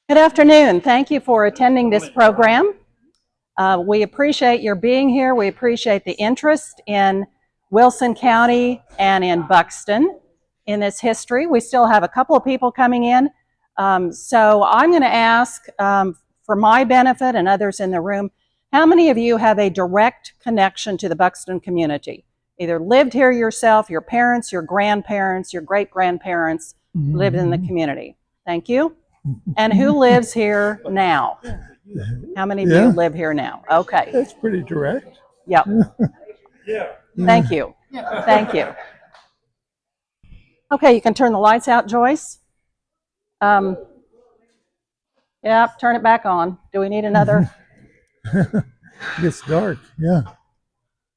Good afternoon. Thank you for attending this program. We appreciate your being here. We appreciate the interest in Wilson County and in Buxton in this history. We still have a couple of people coming in. So I'm going to ask, for my benefit and others in the room, how many of you have a direct connection to the Buxton community? Either lived here yourself, your parents, your grandparents, your great-grandparents lived in the community. Thank you. And who lives here now? How many of you live here now? Okay. That's pretty direct. Yep. Thank you. Thank you. Okay, you can turn the lights out, Joyce. Yep, turn it back on. Do we need another? It's dark, yeah.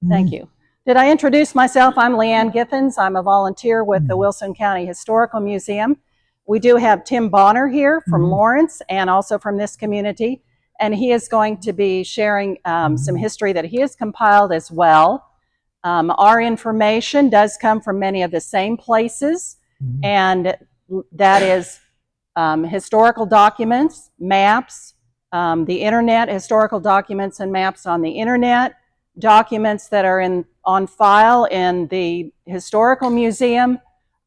Thank you. Did I introduce myself? I'm Leanne Giffens. I'm a volunteer with the Wilson County Historical Museum. We do have Tim Bonner here from Lawrence and also from this community, and he is going to be sharing some history that he has compiled as well. Our information does come from many of the same places, and that is historical documents, maps, the internet, historical documents and maps on the internet, documents that are on file in the Historical Museum,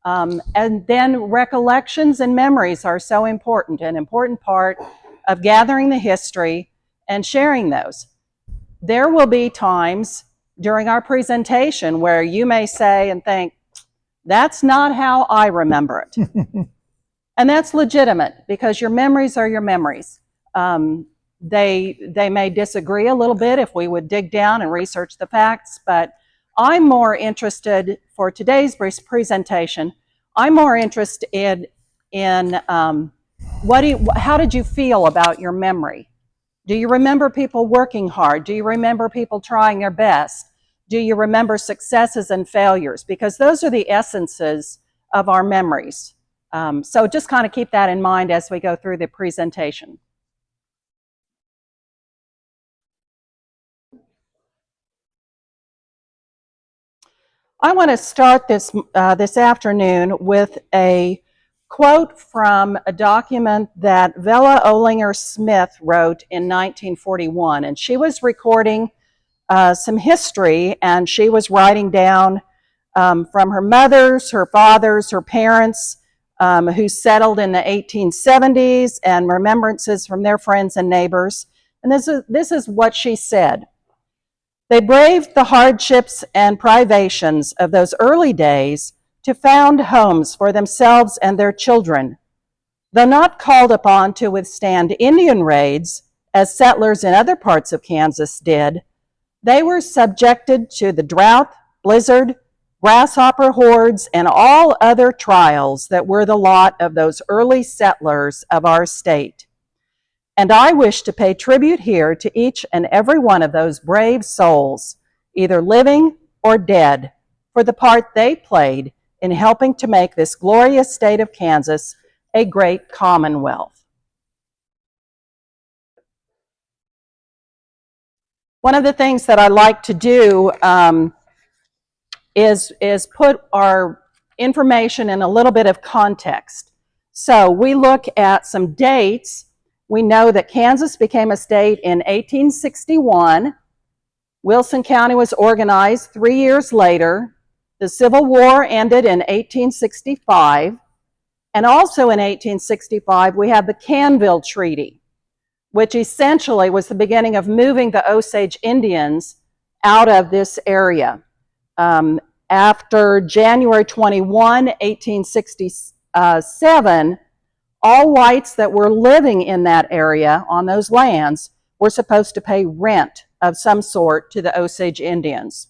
and then recollections and memories are so important, an important part of gathering the history and sharing those. There will be times during our presentation where you may say and think, that's not how I remember it. And that's legitimate because your memories are your memories. They may disagree a little bit if we would dig down and research the facts, but I'm more interested, for today's presentation, I'm more interested in how did you feel about your memory? Do you remember people working hard? Do you remember people trying their best? Do you remember successes and failures? Because those are the essences of our memories. So just kind of keep that in mind as we go through the presentation. I want to start this afternoon with a quote from a document that Vella Olinger Smith wrote in 1941, and she was recording some history, and she was writing down from her mother's, her father's, her parents, who settled in the 1870s, and remembrances from their friends and neighbors. And this is what she said. They braved the hardships and privations of those early days to found homes for themselves and their children. Though not called upon to withstand Indian raids, as settlers in other parts of Kansas did, they were subjected to the drought, blizzard, grasshopper hordes, and all other trials that were the lot of those early settlers of our state. And I wish to pay tribute here to each and every one of those brave souls, either living or dead, for the part they played in helping to make this glorious state of Kansas a great commonwealth. One of the things that I like to do is put our information in a little bit of context. So we look at some dates. We know that Kansas became a state in 1861. Wilson County was organized 3 years later. The Civil War ended in 1865. And also in 1865, we have the Canville Treaty, which essentially was the beginning of moving the Osage Indians out of this area. After January 21, 1867, all whites that were living in that area on those lands were supposed to pay rent of some sort to the Osage Indians.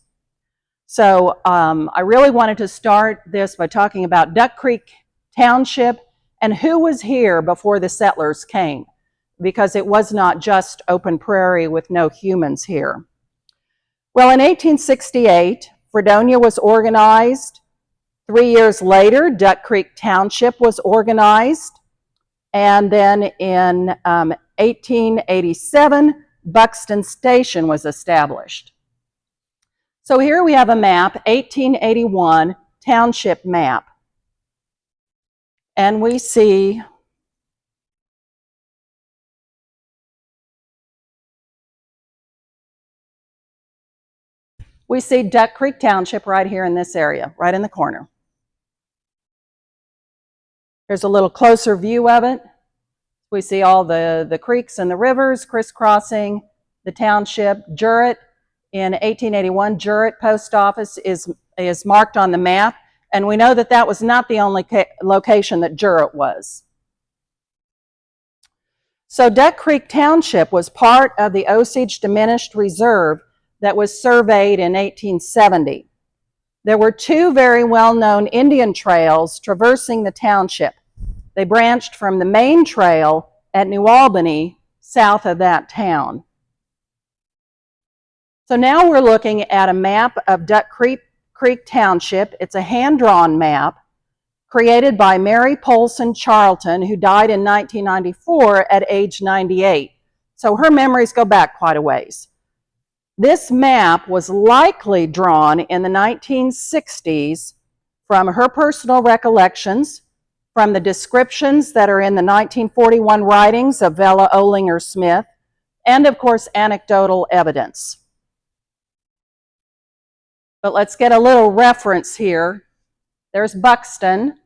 So I really wanted to start this by talking about Duck Creek Township and who was here before the settlers came, because it was not just open prairie with no humans here. Well, in 1868, Fredonia was organized. 3 years later, Duck Creek Township was organized. And then in 1887, Buxton Station was established. So here we have a map, 1881 township map. And we see We see Duck Creek Township right here in this area, right in the corner. Here's a little closer view of it. We see all the creeks and the rivers crisscrossing the township. Jurett, in 1881, Jurett Post Office is marked on the map, and we know that that was not the only location that Jurett was. So Duck Creek Township was part of the Osage Diminished Reserve that was surveyed in 1870. There were two very well-known Indian trails traversing the township. They branched from the main trail at New Albany, south of that town. So now we're looking at a map of Duck Creek Township. It's a hand-drawn map created by Mary Polson Charlton, who died in 1994 at age 98. So her memories go back quite a ways. This map was likely drawn in the 1960s from her personal recollections, from the descriptions that are in the 1941 writings of Vella Olinger Smith, and of course anecdotal evidence. But let's get a little reference here. There's Buxton.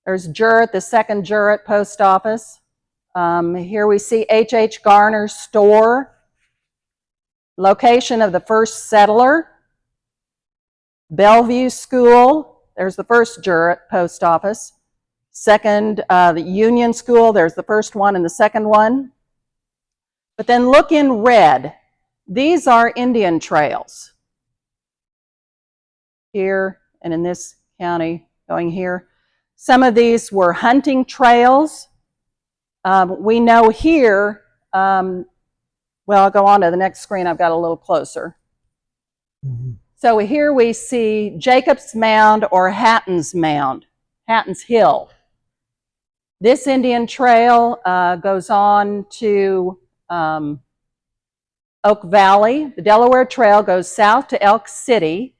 There's Jurett, the second Jurett post office. Here we see H.H. Garner's store. Location of the first settler. Bellevue School. There's the first Jurett post office. Second, the Union School. There's the first one and the second one. But then look in red. These are Indian trails. Here and in this county, going here. Some of these were hunting trails. We know here, well, I'll go on to the next screen. I've got a little closer. Mm-hmm. So here we see Jacob's Mound or Hatton's Mound, Hatton's Hill. This Indian trail goes on to Oak Valley. The Delaware Trail goes south to Elk City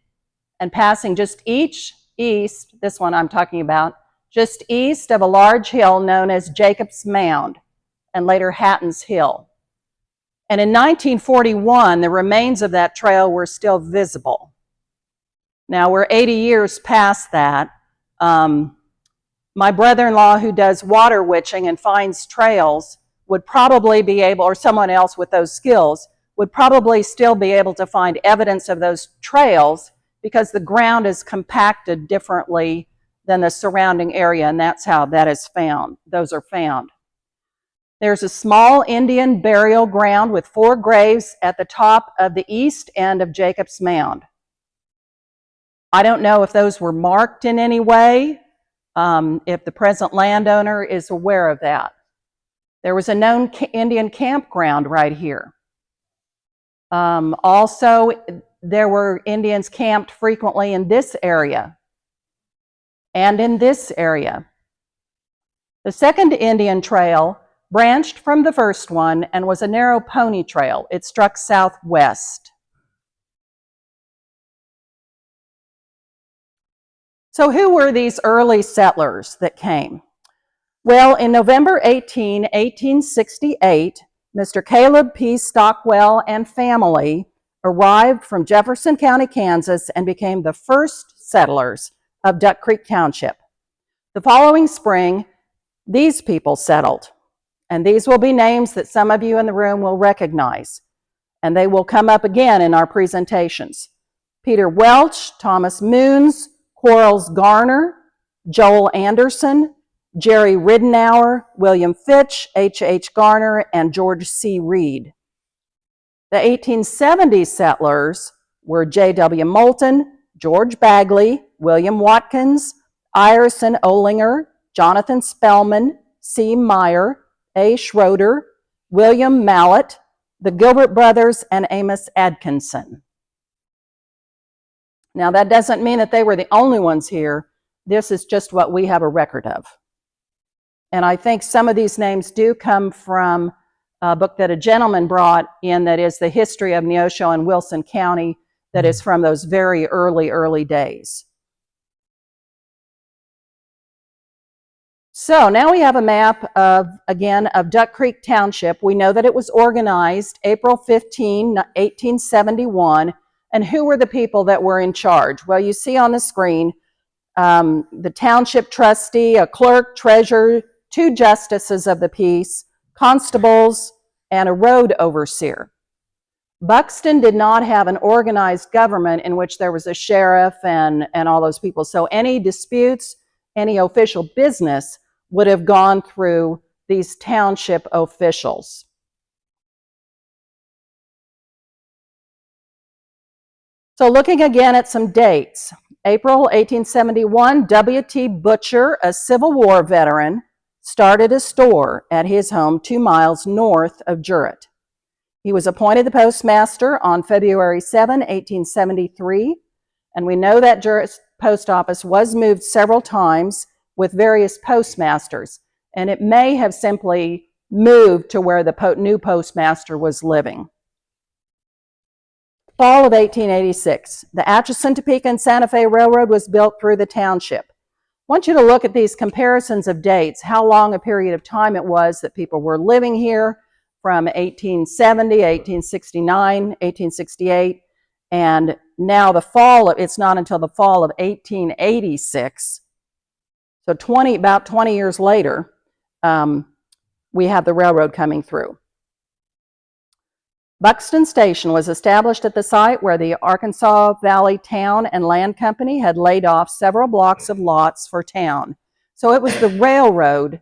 and passing just east, this one I'm talking about, just east of a large hill known as Jacob's Mound and later Hatton's Hill. And in 1941, the remains of that trail were still visible. Now we're 80 years past that. My brother-in-law, who does water witching and finds trails, would probably be able, or someone else with those skills, would probably still be able to find evidence of those trails because the ground is compacted differently than the surrounding area, and that's how that is found. Those are found. There's a small Indian burial ground with 4 graves at the top of the east end of Jacob's Mound. I don't know if those were marked in any way, if the present landowner is aware of that. There was a known Indian campground right here. Also, there were Indians camped frequently in this area and in this area. The second Indian trail branched from the first one and was a narrow pony trail. It struck southwest. So who were these early settlers that came? Well, in November 1868, Mr. Caleb P. Stockwell and family arrived from Jefferson County, Kansas, and became the first settlers of Duck Creek Township. The following spring, these people settled, and these will be names that some of you in the room will recognize, and they will come up again in our presentations. Peter Welch, Thomas Moons, Quarles Garner, Joel Anderson, Jerry Ridenour, William Fitch, H.H. Garner, and George C. Reed. The 1870 settlers were J.W. Moulton, George Bagley, William Watkins, Ireson Olinger, Jonathan Spellman, C. Meyer, A. Schroeder, William Mallett, the Gilbert brothers, and Amos Atkinson. Now, that doesn't mean that they were the only ones here. This is just what we have a record of. And I think some of these names do come from a book that a gentleman brought in that is the history of Neosho and Wilson County that is from those very early days. So now we have a map of Duck Creek Township. We know that it was organized April 15, 1871, And who were the people that were in charge? Well, you see on the screen the township trustee, a clerk, treasurer, 2 justices of the peace, constables, and a road overseer. Buxton did not have an organized government in which there was a sheriff and all those people. So any disputes, any official business would have gone through these township officials. So looking again at some dates, April 1871, W.T. Butcher, a Civil War veteran, started a store at his home 2 miles north of Jurett. He was appointed the postmaster on February 7, 1873, and we know that Jurett post office was moved several times with various postmasters, and it may have simply moved to where the new postmaster was living. Fall of 1886, the Atchison, Topeka, and Santa Fe Railroad was built through the township. I want you to look at these comparisons of dates, how long a period of time it was that people were living here, from 1870, 1869, 1868, and now it's not until the fall of 1886, so about 20 years later, we have the railroad coming through. Buxton Station was established at the site where the Arkansas Valley Town and Land Company had laid off several blocks of lots for town. So it was the railroad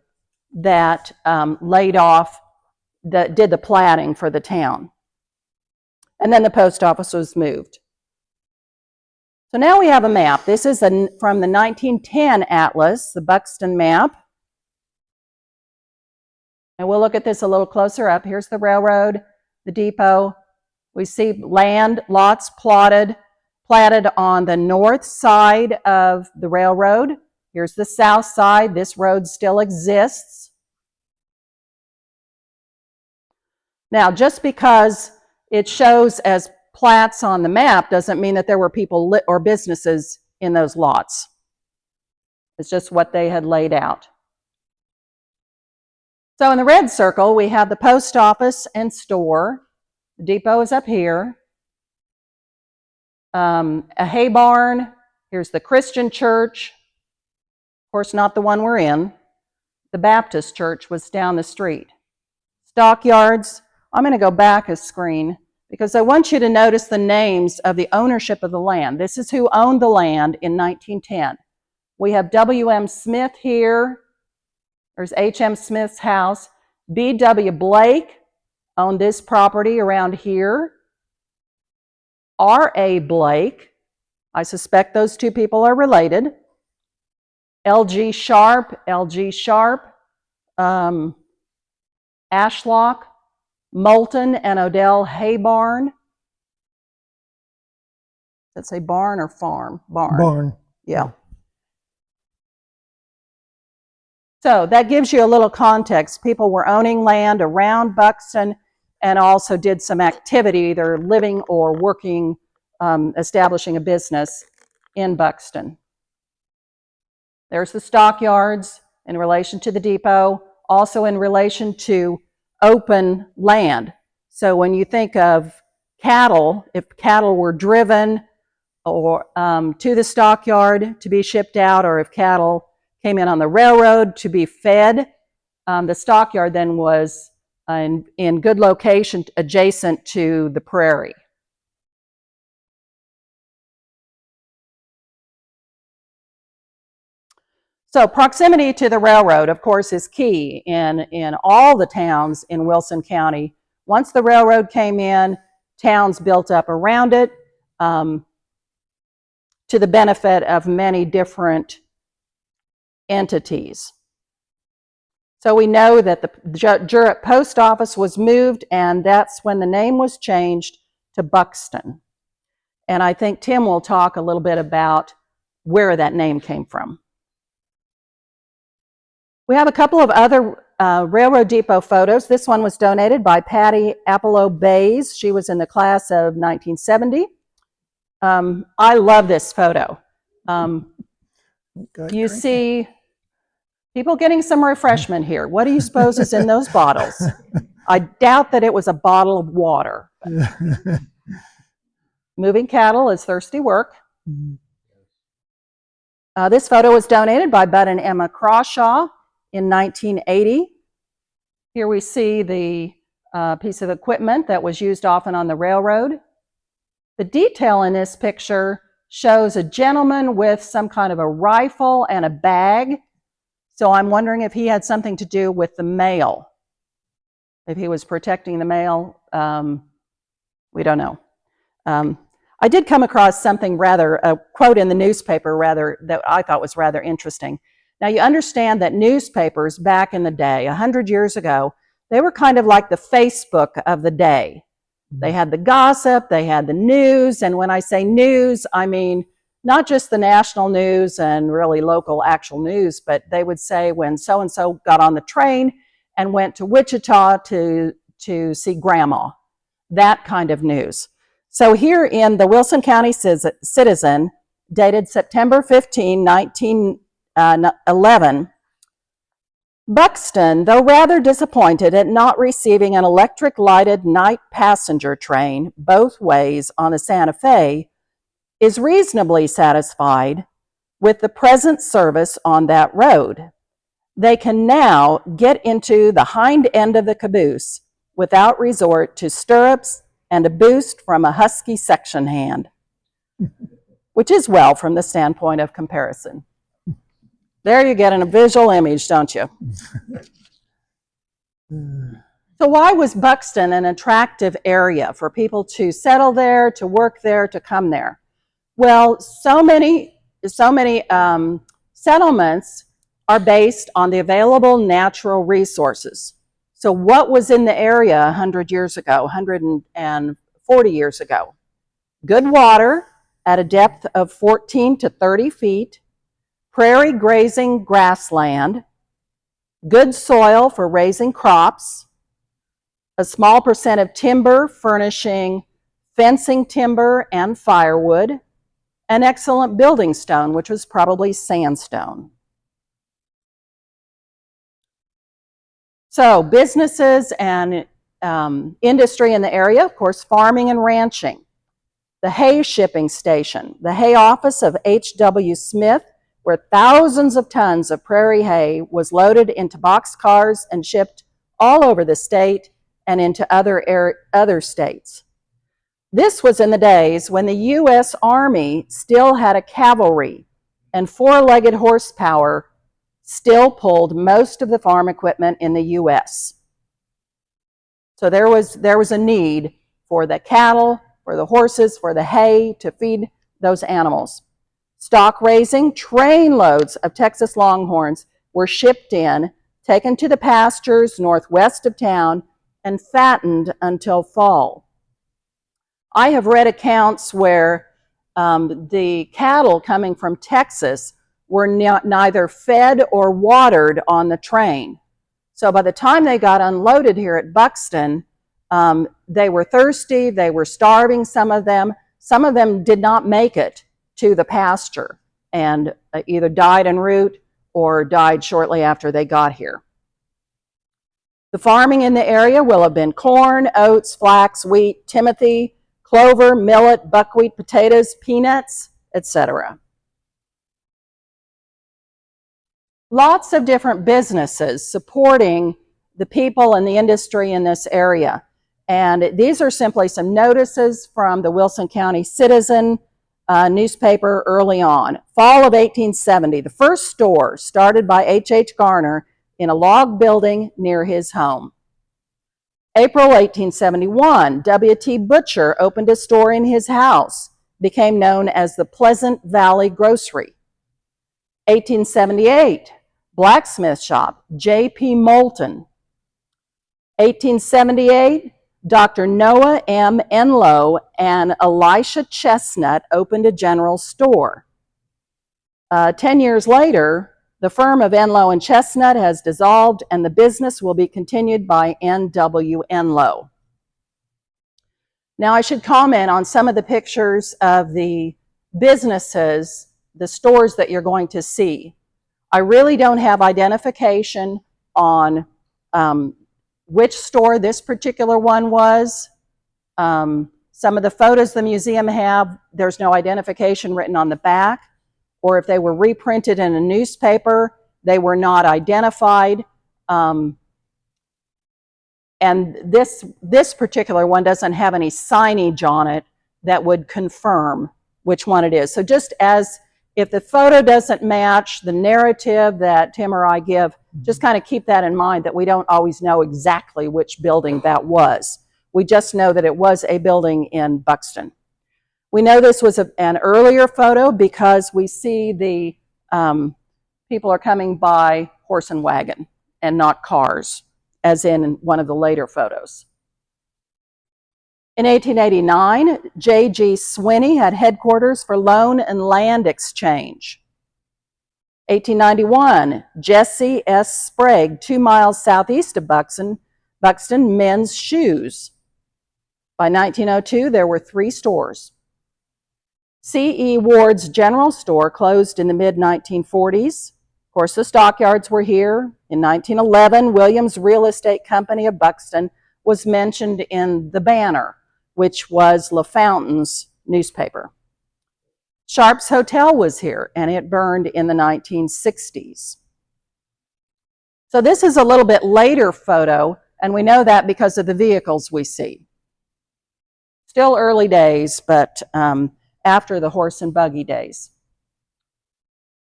that laid off, that did the platting for the town. And then the post office was moved. So now we have a map. This is from the 1910 atlas, the Buxton map. And we'll look at this a little closer up. Here's the railroad, the depot. We see land, lots platted on the north side of the railroad. Here's the south side. This road still exists. Now, just because it shows as plats on the map doesn't mean that there were people or businesses in those lots. It's just what they had laid out. So in the red circle, we have the post office and store. The depot is up here. A hay barn. Here's the Christian church. Of course, not the one we're in. The Baptist church was down the street. Stockyards. I'm going to go back a screen because I want you to notice the names of the ownership of the land. This is who owned the land in 1910. We have W.M. Smith here. There's H.M. Smith's house. B.W. Blake owned this property around here. R.A. Blake, I suspect those 2 people are related. L.G. Sharp, Ashlock, Moulton and Odell Hay Barn. Does that say barn or farm? Barn. Barn. Yeah. So that gives you a little context. People were owning land around Buxton and also did some activity, either living or working, establishing a business in Buxton. There's the stockyards in relation to the depot, also in relation to open land. So when you think of cattle, if cattle were driven or to the stockyard to be shipped out, or if cattle came in on the railroad to be fed, the stockyard then was in good location adjacent to the prairie. So proximity to the railroad, of course, is key in all the towns in Wilson County. Once the railroad came in, towns built up around it to the benefit of many different entities. So we know that the Jurett post office was moved, and that's when the name was changed to Buxton. And I think Tim will talk a little bit about where that name came from. We have a couple of other railroad depot photos. This one was donated by Patty Apollo Bays. She was in the class of 1970. I love this photo. You see people getting some refreshment here. What do you suppose is in those bottles? I doubt that it was a bottle of water. Moving cattle is thirsty work. Mhm. This photo was donated by Bud and Emma Crawshaw in 1980. Here we see the piece of equipment that was used often on the railroad. The detail in this picture shows a gentleman with some kind of a rifle and a bag. So I'm wondering if he had something to do with the mail. If he was protecting the mail, we don't know. I did come across something a quote in the newspaper that I thought was rather interesting. Now you understand that newspapers back in the day, 100 years ago, they were kind of like the Facebook of the day. They had the gossip, they had the news, and when I say news, I mean not just the national news and really local actual news, but they would say when so-and-so got on the train and went to Wichita to see grandma, that kind of news. So here in the Wilson County Citizen, dated September 15, 1911, Buxton, though rather disappointed at not receiving an electric-lighted night passenger train both ways on the Santa Fe, is reasonably satisfied with the present service on that road. They can now get into the hind end of the caboose without resort to stirrups and a boost from a husky section hand, which is well from the standpoint of comparison. There you get a visual image, don't you? So why was Buxton an attractive area for people to settle there, to work there, to come there? Well, so many settlements are based on the available natural resources. So what was in the area 100 years ago, 140 years ago? Good water at a depth of 14 to 30 feet, prairie grazing grassland, good soil for raising crops, a small percent of timber furnishing fencing timber and firewood, an excellent building stone, which was probably sandstone. So businesses and industry in the area, of course, farming and ranching. The hay shipping station, the hay office of H.W. Smith, where thousands of tons of prairie hay was loaded into boxcars and shipped all over the state and into other states. This was in the days when the U.S. Army still had a cavalry, and four-legged horsepower still pulled most of the farm equipment in the U.S. So there was a need for the cattle, for the horses, for the hay to feed those animals. Stock raising, trainloads of Texas Longhorns were shipped in, taken to the pastures northwest of town, and fattened until fall. I have read accounts where the cattle coming from Texas were neither fed or watered on the train. So by the time they got unloaded here at Buxton, they were thirsty, they were starving, some of them. Some of them did not make it to the pasture and either died en route or died shortly after they got here. The farming in the area will have been corn, oats, flax, wheat, timothy, clover, millet, buckwheat, potatoes, peanuts, etc. Lots of different businesses supporting the people and the industry in this area. And these are simply some notices from the Wilson County Citizen newspaper early on. Fall of 1870, the first store started by H.H. Garner in a log building near his home. April 1871, W.T. Butcher opened a store in his house, became known as the Pleasant Valley Grocery. 1878, blacksmith shop, J.P. Moulton. 1878, Dr. Noah M. Enlow and Elisha Chestnut opened a general store. 10 years later, the firm of Enlow and Chestnut has dissolved and the business will be continued by N.W. Enlow. Now I should comment on some of the pictures of the businesses, the stores that you're going to see. I really don't have identification on which store this particular one was. Some Some of the photos the museum have, there's no identification written on the back, or if they were reprinted in a newspaper, they were not identified. And this particular one doesn't have any signage on it that would confirm which one it is. So just as if the photo doesn't match the narrative that Tim or I give, just kind of keep that in mind, that we don't always know exactly which building that was. We just know that it was a building in Buxton. We know this was an earlier photo because we see the people are coming by horse and wagon and not cars, as in one of the later photos. In 1889, J.G. Swinney had headquarters for Loan and Land Exchange. 1891, Jesse S. Sprague, 2 miles southeast of Buxton, men's shoes. By 1902, there were 3 stores. C.E. Ward's General Store closed in the mid-1940s. Of course, the stockyards were here. In 1911, Williams Real Estate Company of Buxton was mentioned in the Banner, which was LaFountain's newspaper. Sharp's Hotel was here, and it burned in the 1960s. So this is a little bit later photo, and we know that because of the vehicles we see. Still early days, but after the horse and buggy days.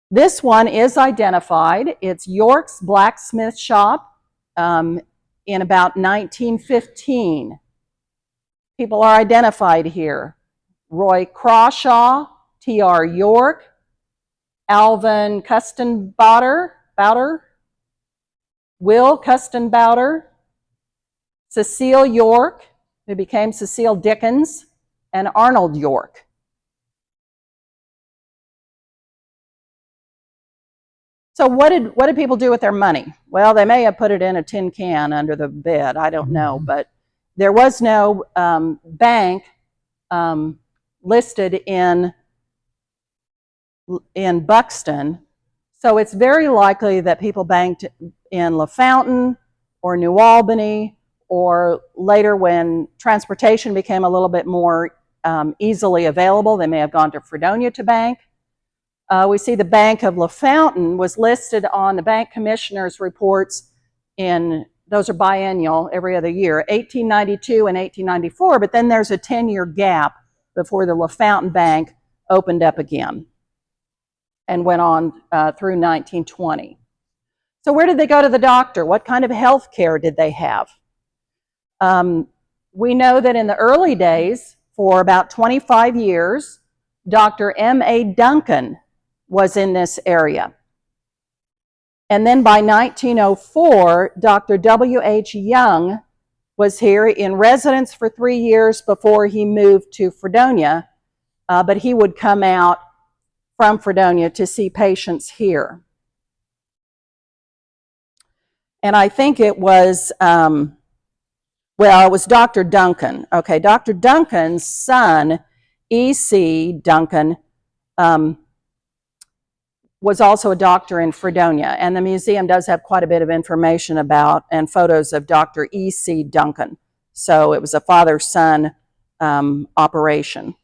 This one is identified. It's York's Blacksmith Shop in about 1915. People are identified here. Roy Crawshaw, T.R. York, Alvin Custenbauder, Will Custenbauder, Cecile York, who became Cecile Dickens, and Arnold York. So what did people do with their money? Well, they may have put it in a tin can under the bed. I don't know, but there was no bank listed in Buxton, so it's very likely that people banked in LaFountain or New Albany, or later when transportation became a little bit more easily available, they may have gone to Fredonia to bank. We see the Bank of LaFountain was listed on the bank commissioner's reports those are biennial, every other year, 1892 and 1894, but then there's a 10-year gap before the LaFountain Bank opened up again and went on through 1920. So where did they go to the doctor? What kind of health care did they have? We know that in the early days, for about 25 years, Dr. M.A. Duncan was in this area. And then by 1904, Dr. W.H. Young was here in residence for 3 years before he moved to Fredonia, but he would come out from Fredonia to see patients here. And I think it was, it was Dr. Duncan. Okay, Dr. Duncan's son, E.C. Duncan, was also a doctor in Fredonia, and the museum does have quite a bit of information about and photos of Dr. E.C. Duncan. So it was a father-son operation.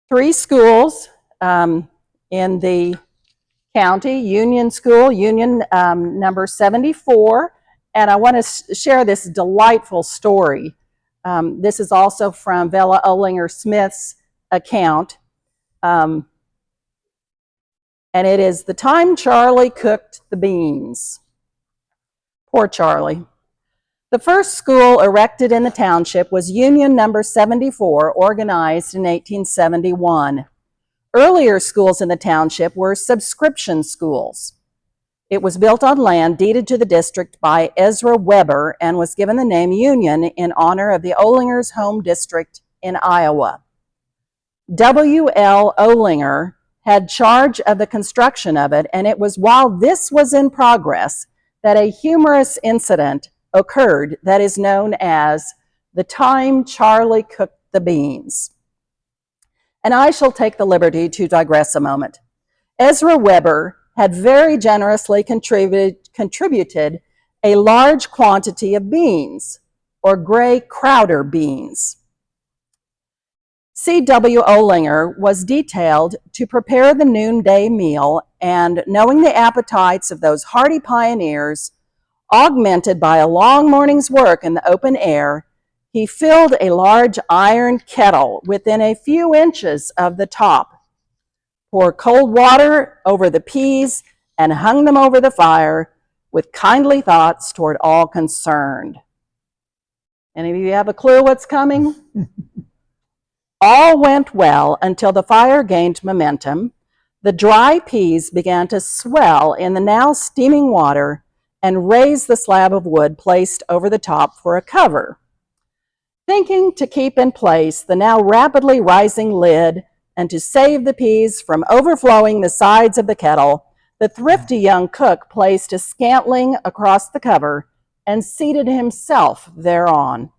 3 schools in the county: Union School, Union number 74, and I want to share this delightful story. This is also from Vella Olinger Smith's account, and it is the time Charlie cooked the beans. Poor Charlie. The first school erected in the township was Union number 74, organized in 1871. Earlier schools in the township were subscription schools. It was built on land deeded to the district by Ezra Weber and was given the name Union in honor of the Olinger's home district in Iowa. W.L. Olinger had charge of the construction of it, and it was while this was in progress that a humorous incident occurred that is known as the time Charlie cooked the beans. And I shall take the liberty to digress a moment. Ezra Weber had very generously contributed a large quantity of beans, or gray Crowder beans. C.W. Olinger was detailed to prepare the noonday meal, and knowing the appetites of those hardy pioneers, augmented by a long morning's work in the open air, he filled a large iron kettle within a few inches of the top, poured cold water over the peas, and hung them over the fire with kindly thoughts toward all concerned. Any of you have a clue what's coming? All went well until the fire gained momentum. The dry peas began to swell in the now steaming water and raise the slab of wood placed over the top for a cover. Thinking to keep in place the now rapidly rising lid and to save the peas from overflowing the sides of the kettle, the thrifty young cook placed a scantling across the cover and seated himself thereon.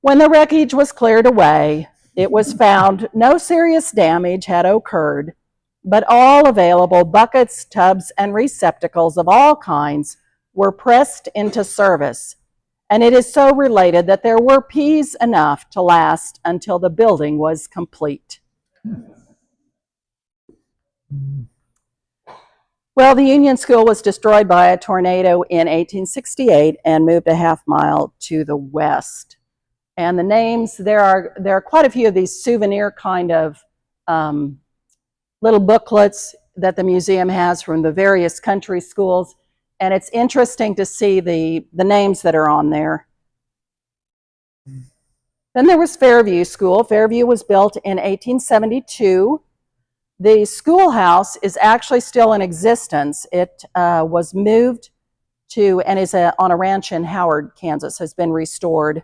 When the wreckage was cleared away, it was found no serious damage had occurred, but all available buckets, tubs, and receptacles of all kinds were pressed into service, and it is so related that there were peas enough to last until the building was complete. Well, the Union School was destroyed by a tornado in 1868 and moved a half mile to the west. And the names, there are quite a few of these souvenir kind of little booklets that the museum has from the various country schools, and it's interesting to see the names that are on there. Then there was Fairview School. Fairview was built in 1872. The schoolhouse is actually still in existence. It was moved to, and is on a ranch in Howard, Kansas, has been restored.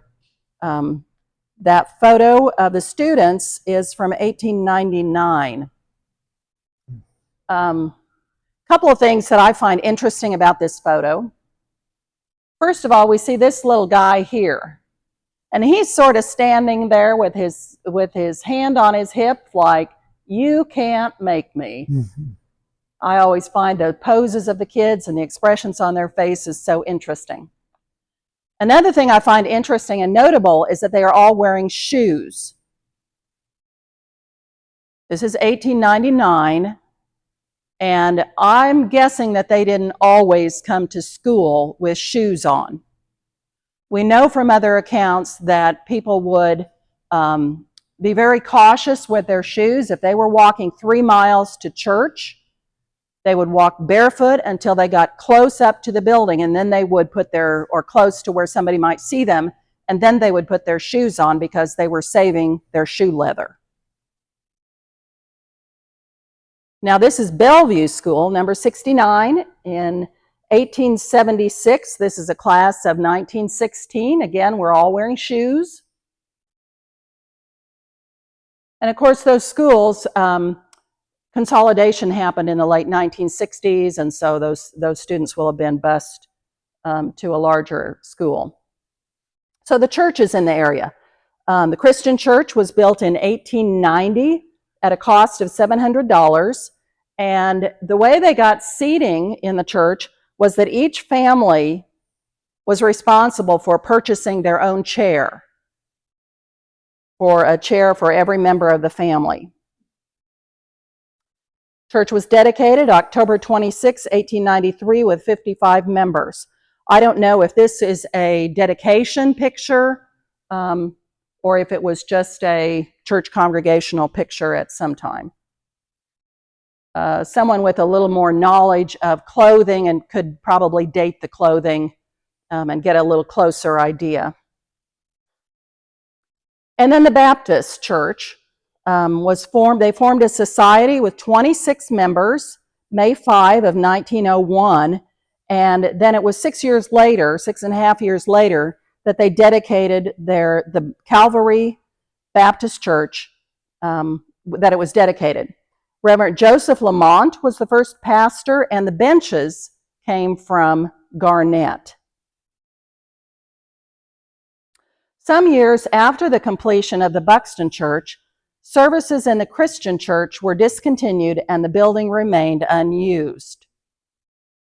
That photo of the students is from 1899. Couple of things that I find interesting about this photo. First of all, we see this little guy here, and he's sort of standing there with his hand on his hip like, you can't make me. Mm-hmm. I always find the poses of the kids and the expressions on their faces so interesting. Another thing I find interesting and notable is that they are all wearing shoes. This is 1899, and I'm guessing that they didn't always come to school with shoes on. We know from other accounts that people would be very cautious with their shoes. If they were walking 3 miles to church, they would walk barefoot until they got close up to the building, and then they would put or close to where somebody might see them, and then they would put their shoes on because they were saving their shoe leather. Now this is Bellevue School, number 69, in 1876. This is a class of 1916. Again, we're all wearing shoes. And of course, those schools, consolidation happened in the late 1960s, and so those students will have been bused to a larger school. So the churches in the area. The Christian church was built in 1890 at a cost of $700, and the way they got seating in the church was that each family was responsible for purchasing their own chair, for a chair for every member of the family. Church was dedicated October 26, 1893, with 55 members. I don't know if this is a dedication picture or if it was just a church congregational picture at some time. Someone with a little more knowledge of clothing and could probably date the clothing and get a little closer idea. And then the Baptist church was formed. They formed a society with 26 members, May 5 of 1901, and then it was 6.5 years later, that they dedicated the Calvary Baptist Church, that it was dedicated. Reverend Joseph Lamont was the first pastor, and the benches came from Garnett. Some years after the completion of the Buxton Church, services in the Christian church were discontinued and the building remained unused.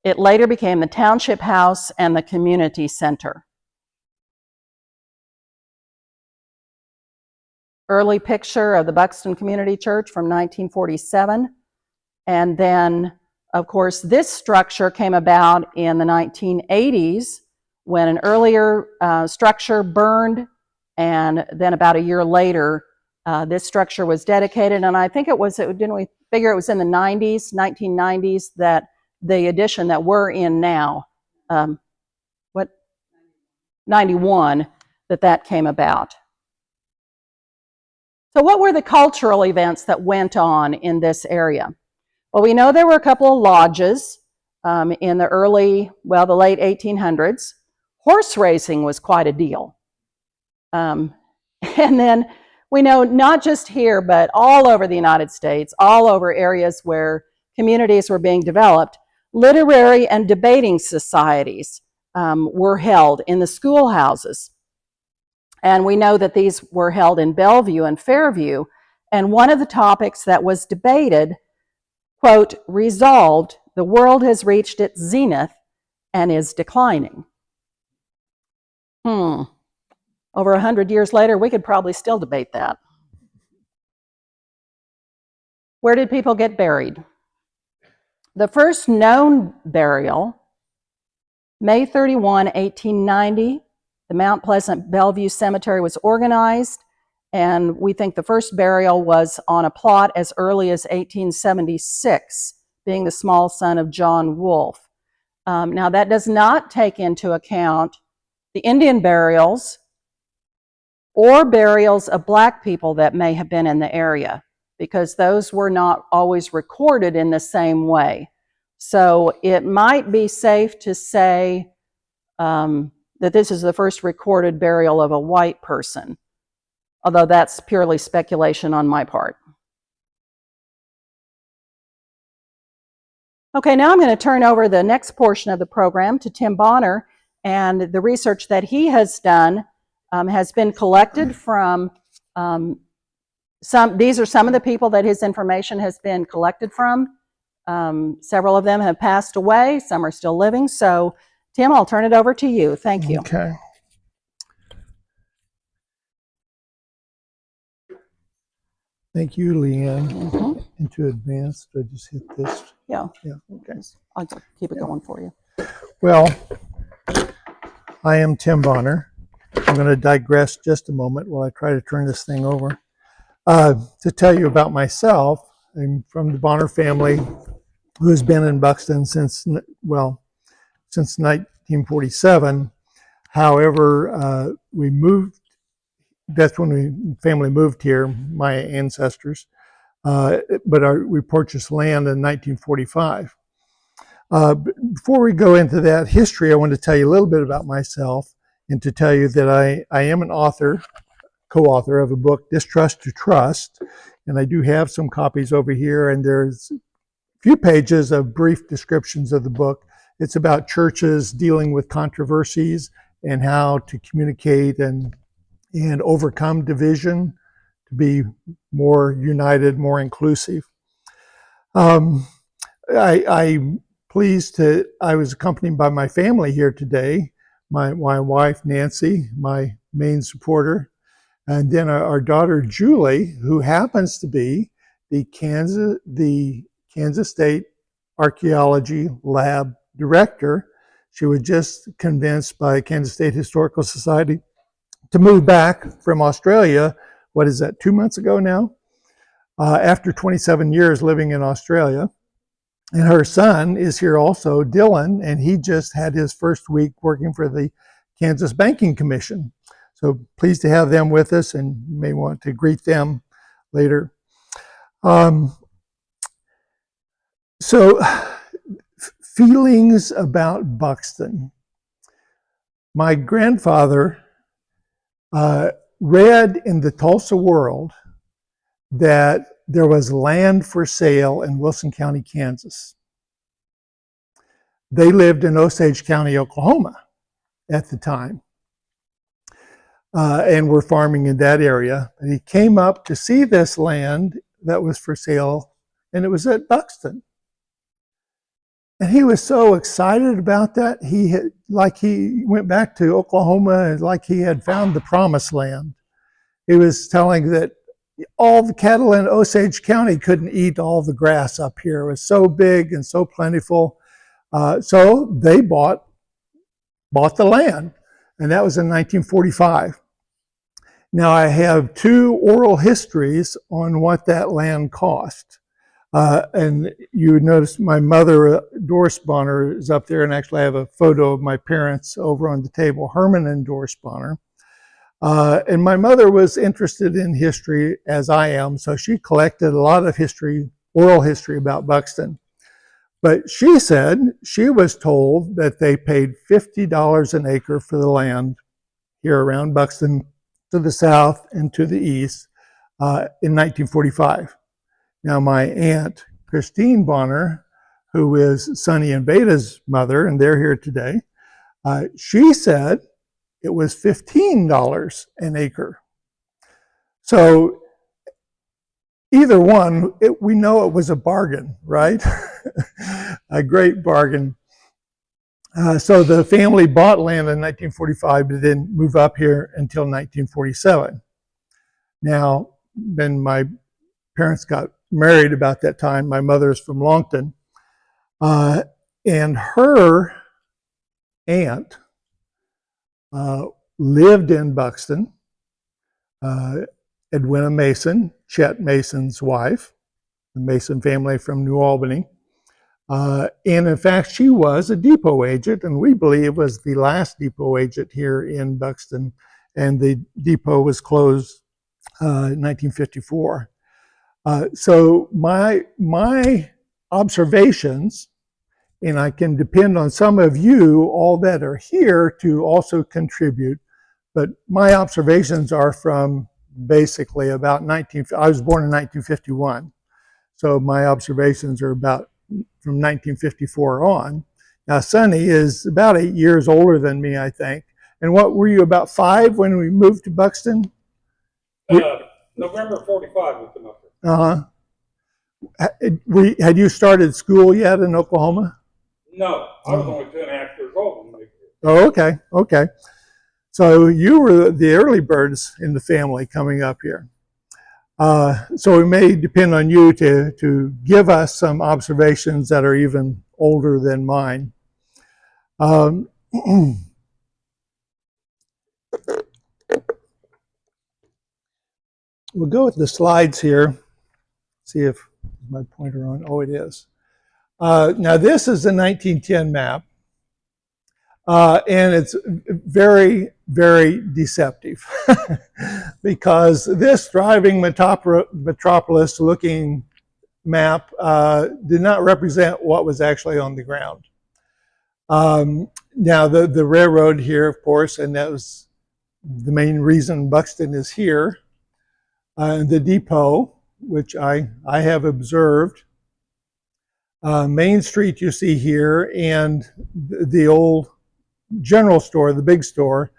It later became the Township House and the Community Center. Early picture of the Buxton Community Church from 1947. And then, of course, this structure came about in the 1980s when an earlier structure burned, and then about a year later, this structure was dedicated. And I think didn't we figure it was in the 1990s, that the addition that we're in now, 91, that came about. So what were the cultural events that went on in this area? Well, we know there were a couple of lodges in the late 1800s. Horse racing was quite a deal. And then we know not just here, but all over the United States, all over areas where communities were being developed, literary and debating societies were held in the schoolhouses. And we know that these were held in Bellevue and Fairview. And one of the topics that was debated, quote, resolved, the world has reached its zenith and is declining. Over 100 years later, we could probably still debate that. Where did people get buried? The first known burial, May 31, 1890, the Mount Pleasant Bellevue Cemetery was organized, and we think the first burial was on a plot as early as 1876, being the small son of John Wolfe. Now, that does not take into account the Indian burials or burials of Black people that may have been in the area, because those were not always recorded in the same way. So it might be safe to say that this is the first recorded burial of a white person, although that's purely speculation on my part. Okay, now I'm going to turn over the next portion of the program to Tim Bonner, and the research that he has done has been collected from these are some of the people that his information has been collected from. Several of them have passed away, some are still living. So, Tim, I'll turn it over to you. Thank you. Okay. Thank you, Leanne. Mm-hmm. Into advance, I just hit this. Yeah. Yeah. Okay. I'll keep it going for you. Well, I am Tim Bonner. I'm going to digress just a moment while I try to turn this thing over. To tell you about myself, I'm from the Bonner family, who has been in Buxton since 1947. However, we moved. That's when family moved here, my ancestors. But we purchased land in 1945. Before we go into that history, I want to tell you a little bit about myself, and to tell you that I am an author, co-author of a book, Distrust to Trust, and I do have some copies over here, and there's a few pages of brief descriptions of the book. It's about churches dealing with controversies and how to communicate and overcome division to be more united, more inclusive. I'm pleased I was accompanied by my family here today, my wife, Nancy, my main supporter, and then our daughter, Julie, who happens to be the Kansas State Archaeology Lab director. She was just convinced by Kansas State Historical Society to move back from Australia, 2 months ago now, after 27 years living in Australia. And her son is here also, Dylan, and he just had his first week working for the Kansas Banking Commission. So pleased to have them with us, and you may want to greet them later. So feelings about Buxton. My grandfather read in the Tulsa World that there was land for sale in Wilson County, Kansas. They lived in Osage County, Oklahoma at the time, and were farming in that area. And he came up to see this land that was for sale, and it was at Buxton. And he was so excited about that. He went back to Oklahoma and like he had found the promised land. He was telling that all the cattle in Osage County couldn't eat all the grass up here. It was so big and so plentiful. So they bought the land, and that was in 1945. Now I have two oral histories on what that land cost. And you would notice my mother, Doris Bonner, is up there, and actually I have a photo of my parents over on the table, Herman and Doris Bonner. And my mother was interested in history as I am, so she collected a lot of history, oral history about Buxton. But she said she was told that they paid $50 an acre for the land here around Buxton to the south and to the east in 1945. Now, my aunt, Christine Bonner, who is Sonny and Veda's mother, and they're here today, she said it was $15 an acre. So either one, we know it was a bargain, right? A great bargain. So the family bought land in 1945, but didn't move up here until 1947. Now, then my parents got married about that time. My mother's from Longton. And her aunt lived in Buxton. Edwina Mason, Chet Mason's wife, the Mason family from New Albany. And in fact, she was a depot agent, and we believe was the last depot agent here in Buxton. And the depot was closed in 1954. So my observations, and I can depend on some of you, all that are here, to also contribute. But my observations are from basically about I was born in 1951. So my observations are about from 1954 on. Now, Sonny is about 8 years older than me, I think. And what were you, about 5 when we moved to Buxton? November 45 we came up here. Had you started school yet in Oklahoma? No, I was only 2.5 years old when we moved here. Oh, okay, okay. So you were the early birds in the family coming up here. So we may depend on you to give us some observations that are even older than mine. We'll go with the slides here. See if my pointer on. Oh, it is. Now this is a 1910 map. And it's very, very deceptive because this thriving metropolis looking map did not represent what was actually on the ground. Now the railroad here, of course, and that was the main reason Buxton is here. The depot, which I have observed. Main Street you see here, and the old general store, the big store,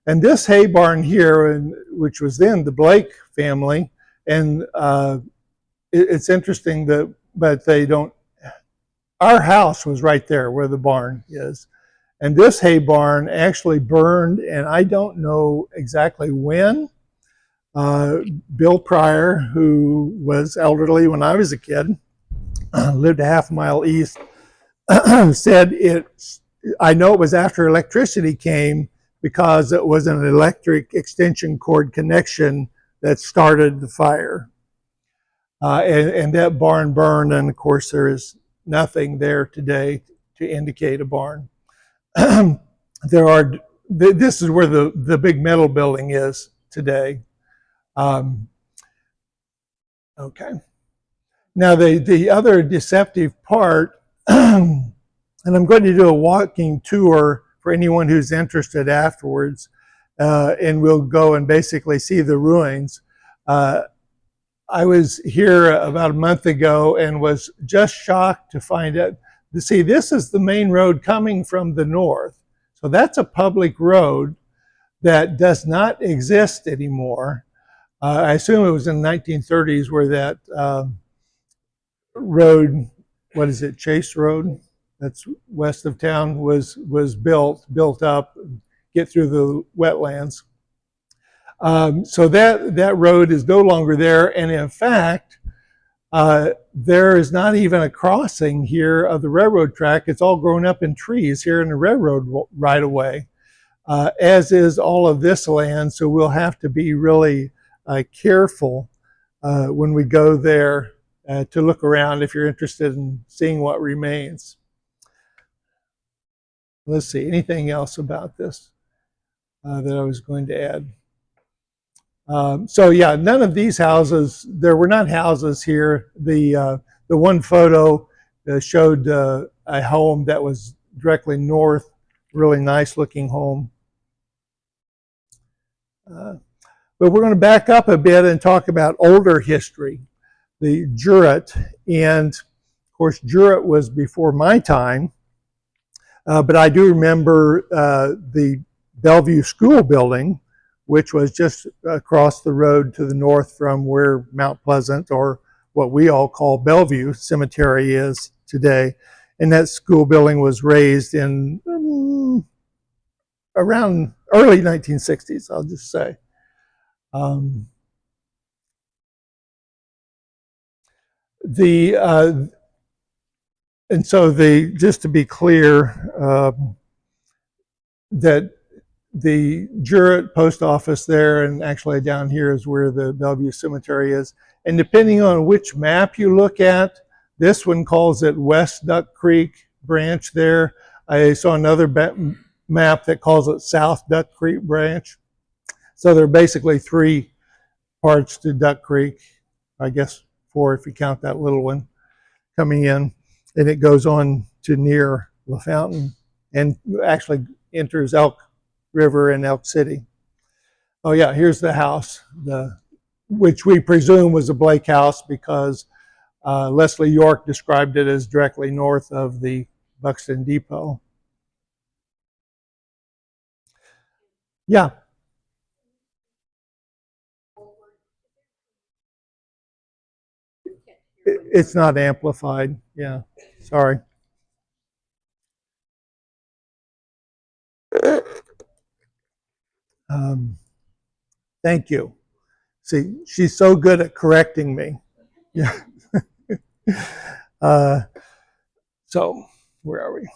and this hay barn here, which was then the Blake family, and it's interesting that, but they don't, our house was right there where the barn is, and this hay barn actually burned, and I don't know exactly when. Bill Pryor, who was elderly when I was a kid, lived a half mile east, said I know it was after electricity came because it was an electric extension cord connection that started the fire. And that barn burned, and of course there is nothing there today to indicate a barn. This is where the big metal building is today. Okay. Now the other deceptive part, and I'm going to do a walking tour for anyone who's interested afterwards, and we'll go and basically see the ruins. I was here about a month ago and was just shocked to find out. See, this is the main road coming from the north. So that's a public road that does not exist anymore. I assume it was in the 1930s where that road, what is it, Chase Road? that's west of town, was built up, get through the wetlands. So that road is no longer there, and in fact, there is not even a crossing here of the railroad track. It's all grown up in trees here in the railroad right of way, as is all of this land. So we'll have to be really careful when we go there to look around if you're interested in seeing what remains. Let's see, anything else about this that I was going to add? So yeah, none of these houses, there were not houses here. The one photo showed a home that was directly north, really nice looking home. But we're going to back up a bit and talk about older history, the Jurett. And of course, Jurett was before my time, but I do remember the Bellevue School building, which was just across the road to the north from where Mount Pleasant, or what we all call Bellevue Cemetery, is today. And that school building was raised in around early 1960s, I'll just say. And so just to be clear, that the Jurett post office there, and actually down here is where the Bellevue Cemetery is. And depending on which map you look at, this one calls it West Duck Creek Branch there. I saw another map that calls it South Duck Creek Branch. So there are basically 3 parts to Duck Creek, I guess 4 if you count that little one coming in. And it goes on to near LaFountain and actually enters Elk River in Elk City. Oh yeah, here's the house, which we presume was a Blake house because Leslie York described it as directly north of the Buxton Depot. Yeah. It's not amplified. Yeah, sorry. Thank you. See, she's so good at correcting me. Yeah. So, where are we?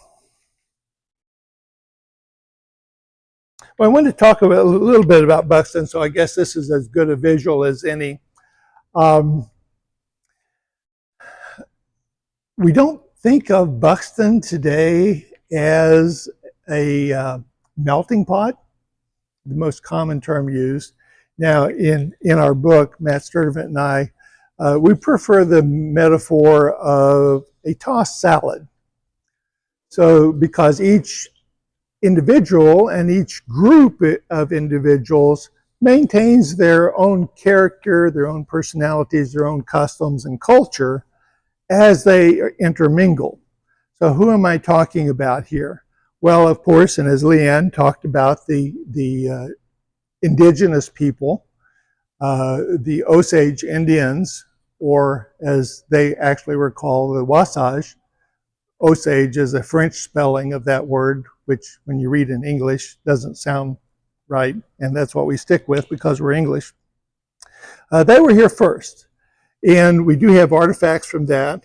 Well, I wanted to talk a little bit about Buxton, so I guess this is as good a visual as any. We don't think of Buxton today as a melting pot, the most common term used. Now, in our book, Matt Sturdivant and I, we prefer the metaphor of a tossed salad. So, because each individual and each group of individuals maintains their own character, their own personalities, their own customs and culture as they intermingle. So who am I talking about here? Well, of course, and as Leanne talked about, the indigenous people, the Osage Indians, or as they actually were called, the Wasatch. Osage is a French spelling of that word, which when you read in English doesn't sound right, and that's what we stick with because we're English. They were here first, and we do have artifacts from that.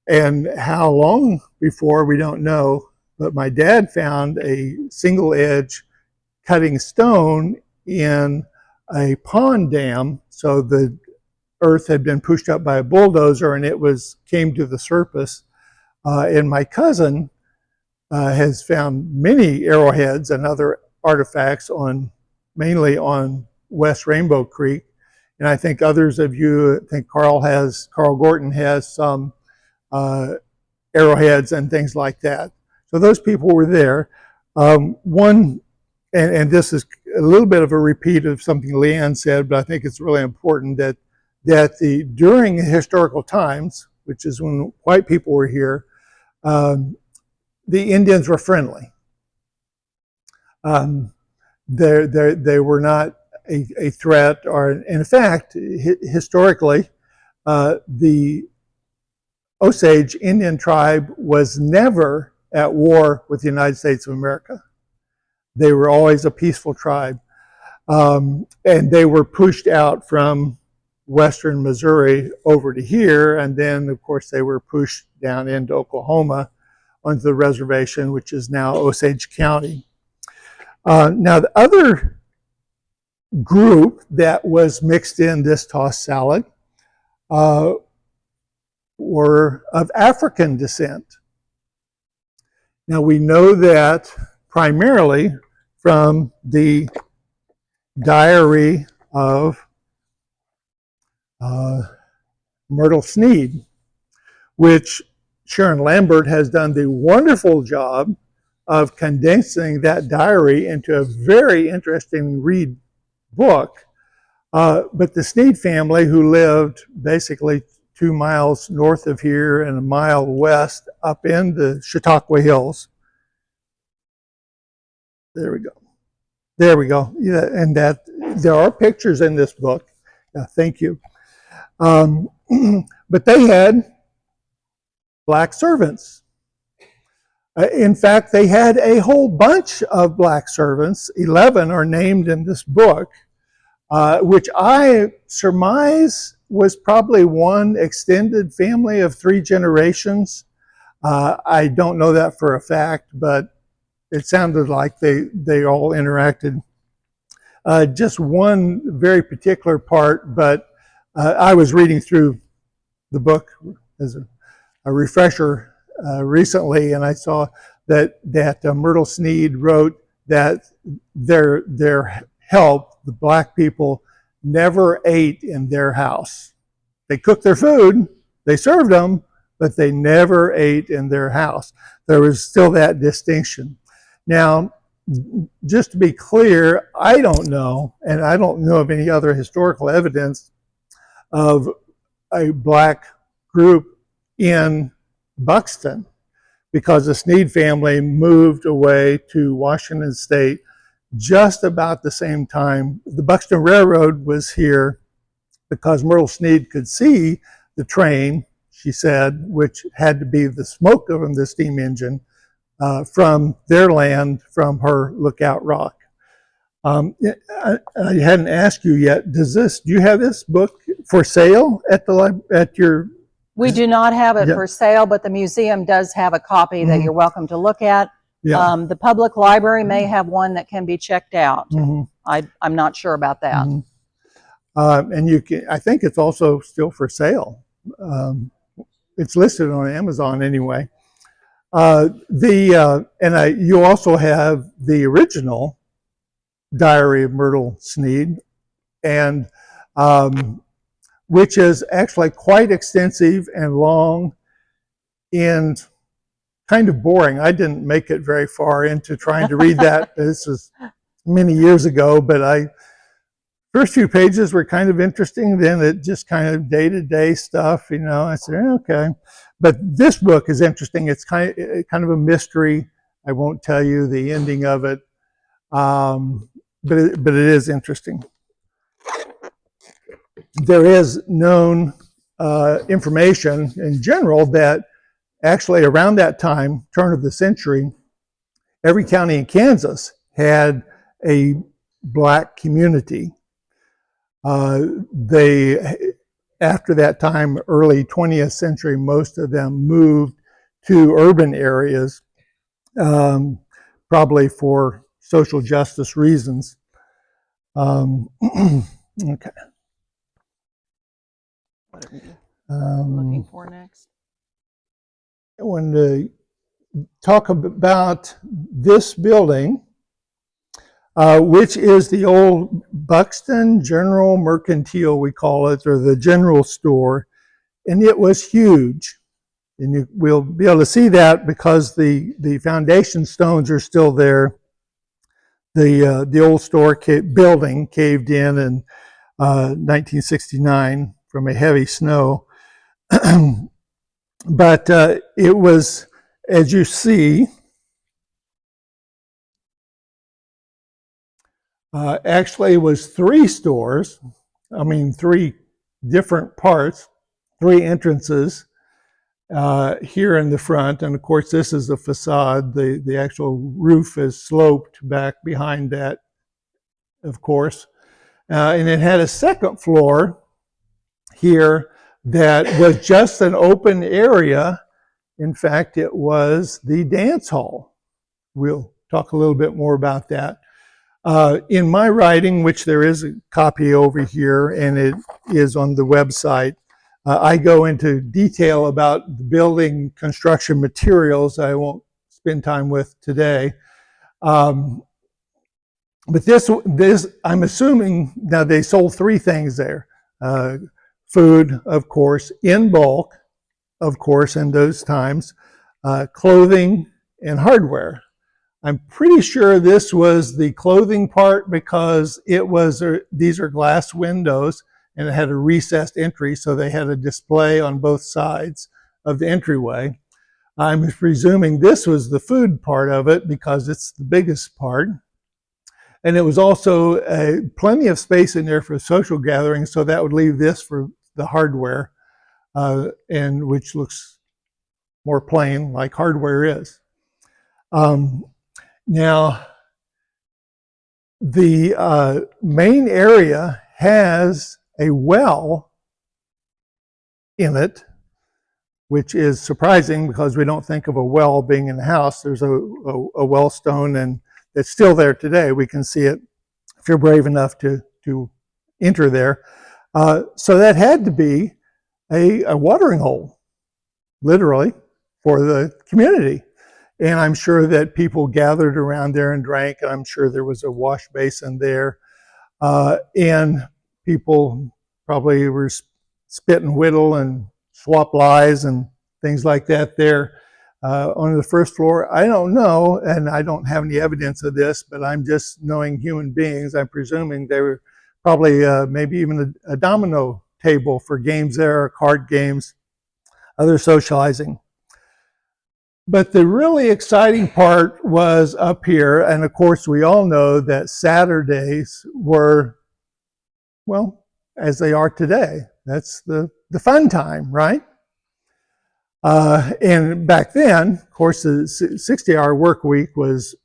And how long before, we don't know, but my dad found a single edge cutting stone in a pond dam. So the earth had been pushed up by a bulldozer and it came to the surface. And my cousin has found many arrowheads and other artifacts mainly on West Rainbow Creek. And I think others of you, I think Carl Gorton has some arrowheads and things like that. So those people were there. And this is a little bit of a repeat of something Leanne said, but I think it's really important that during historical times, which is when white people were here, the Indians were friendly. They were not a threat, or in fact, historically, the Osage Indian tribe was never at war with the United States of America. They were always a peaceful tribe. And they were pushed out from western Missouri over to here, and then, of course, they were pushed down into Oklahoma onto the reservation, which is now Osage County. Now, the other group that was mixed in this tossed salad were of African descent. Now, we know that primarily from the diary of Myrtle Sneed, which Sharon Lambert has done the wonderful job of condensing that diary into a very interesting read book. But the Sneed family, who lived basically 2 miles north of here and a mile west up in the Chautauqua Hills. There we go. There we go. Yeah, and that there are pictures in this book. Thank you. But they had black servants. In fact, they had a whole bunch of black servants. 11 are named in this book, which I surmise was probably one extended family of 3 generations. I don't know that for a fact, but it sounded like they all interacted. Just one very particular part, but I was reading through the book as a refresher recently, and I saw that Myrtle Sneed wrote that their help, the black people, never ate in their house. They cooked their food, they served them, but they never ate in their house. There was still that distinction. Now, just to be clear, I don't know, and I don't know of any other historical evidence of a black group in Buxton, because the Sneed family moved away to Washington State just about the same time. The Buxton Railroad was here because Myrtle Sneed could see the train, she said, which had to be the smoke from the steam engine, from their land, from her Lookout Rock. I hadn't asked you yet. Do you have this book for sale at your? We do not have it Yeah. for sale, but the museum does have a copy that you're welcome to look at. Yeah. The public library may have one that can be checked out. I'm not sure about that. And you can. I think it's also still for sale. It's listed on Amazon anyway. You also have the original Diary of Myrtle Sneed, and which is actually quite extensive and long and kind of boring. I didn't make it very far into trying to read that. This was many years ago, but first few pages were kind of interesting. Then it just kind of day-to-day stuff, I said, okay. But this book is interesting. It's kind of a mystery. I won't tell you the ending of it, but it is interesting. There is known information in general that actually around that time, turn of the century, every county in Kansas had a black community. After that time, early 20th century, most of them moved to urban areas, probably for social justice reasons. Okay. What are we looking for next? I wanted to talk about this building, which is the old Buxton General Mercantile, we call it, or the general store, and it was huge. And we'll be able to see that because the foundation stones are still there. The old store building caved in 1969 from a heavy snow. But it was, as you see, actually was 3 stores. 3 different parts, 3 entrances. here in the front. And of course, this is the facade. The actual roof is sloped back behind that, of course. And it had a second floor here that was just an open area. In fact, it was the dance hall. We'll talk a little bit more about that. In my writing, which there is a copy over here, and it is on the website, I go into detail about the building construction materials I won't spend time with today. But this, I'm assuming, now they sold three things there. Food, of course, in bulk, of course, in those times, clothing, and hardware. I'm pretty sure this was the clothing part because it was, these are glass windows and it had a recessed entry, so they had a display on both sides of the entryway. I'm presuming this was the food part of it because it's the biggest part. And it was also plenty of space in there for social gatherings, so that would leave this for the hardware, and which looks more plain like hardware is. Now, the main area has a well in it, which is surprising because we don't think of a well being in the house. There's a well stone, and it's still there today. We can see it if you're brave enough to enter there. So that had to be a watering hole, literally, for the community. And I'm sure that people gathered around there and drank, and I'm sure there was a wash basin there. And people probably were spit and whittle and swap lies and things like that there. On the first floor, I don't know, and I don't have any evidence of this, but I'm just knowing human beings. I'm presuming they were probably maybe even a domino table for games there, or card games, other socializing. But the really exciting part was up here, and of course we all know that Saturdays were, well, as they are today. That's the fun time, right? And back then, of course, the 60-hour work week was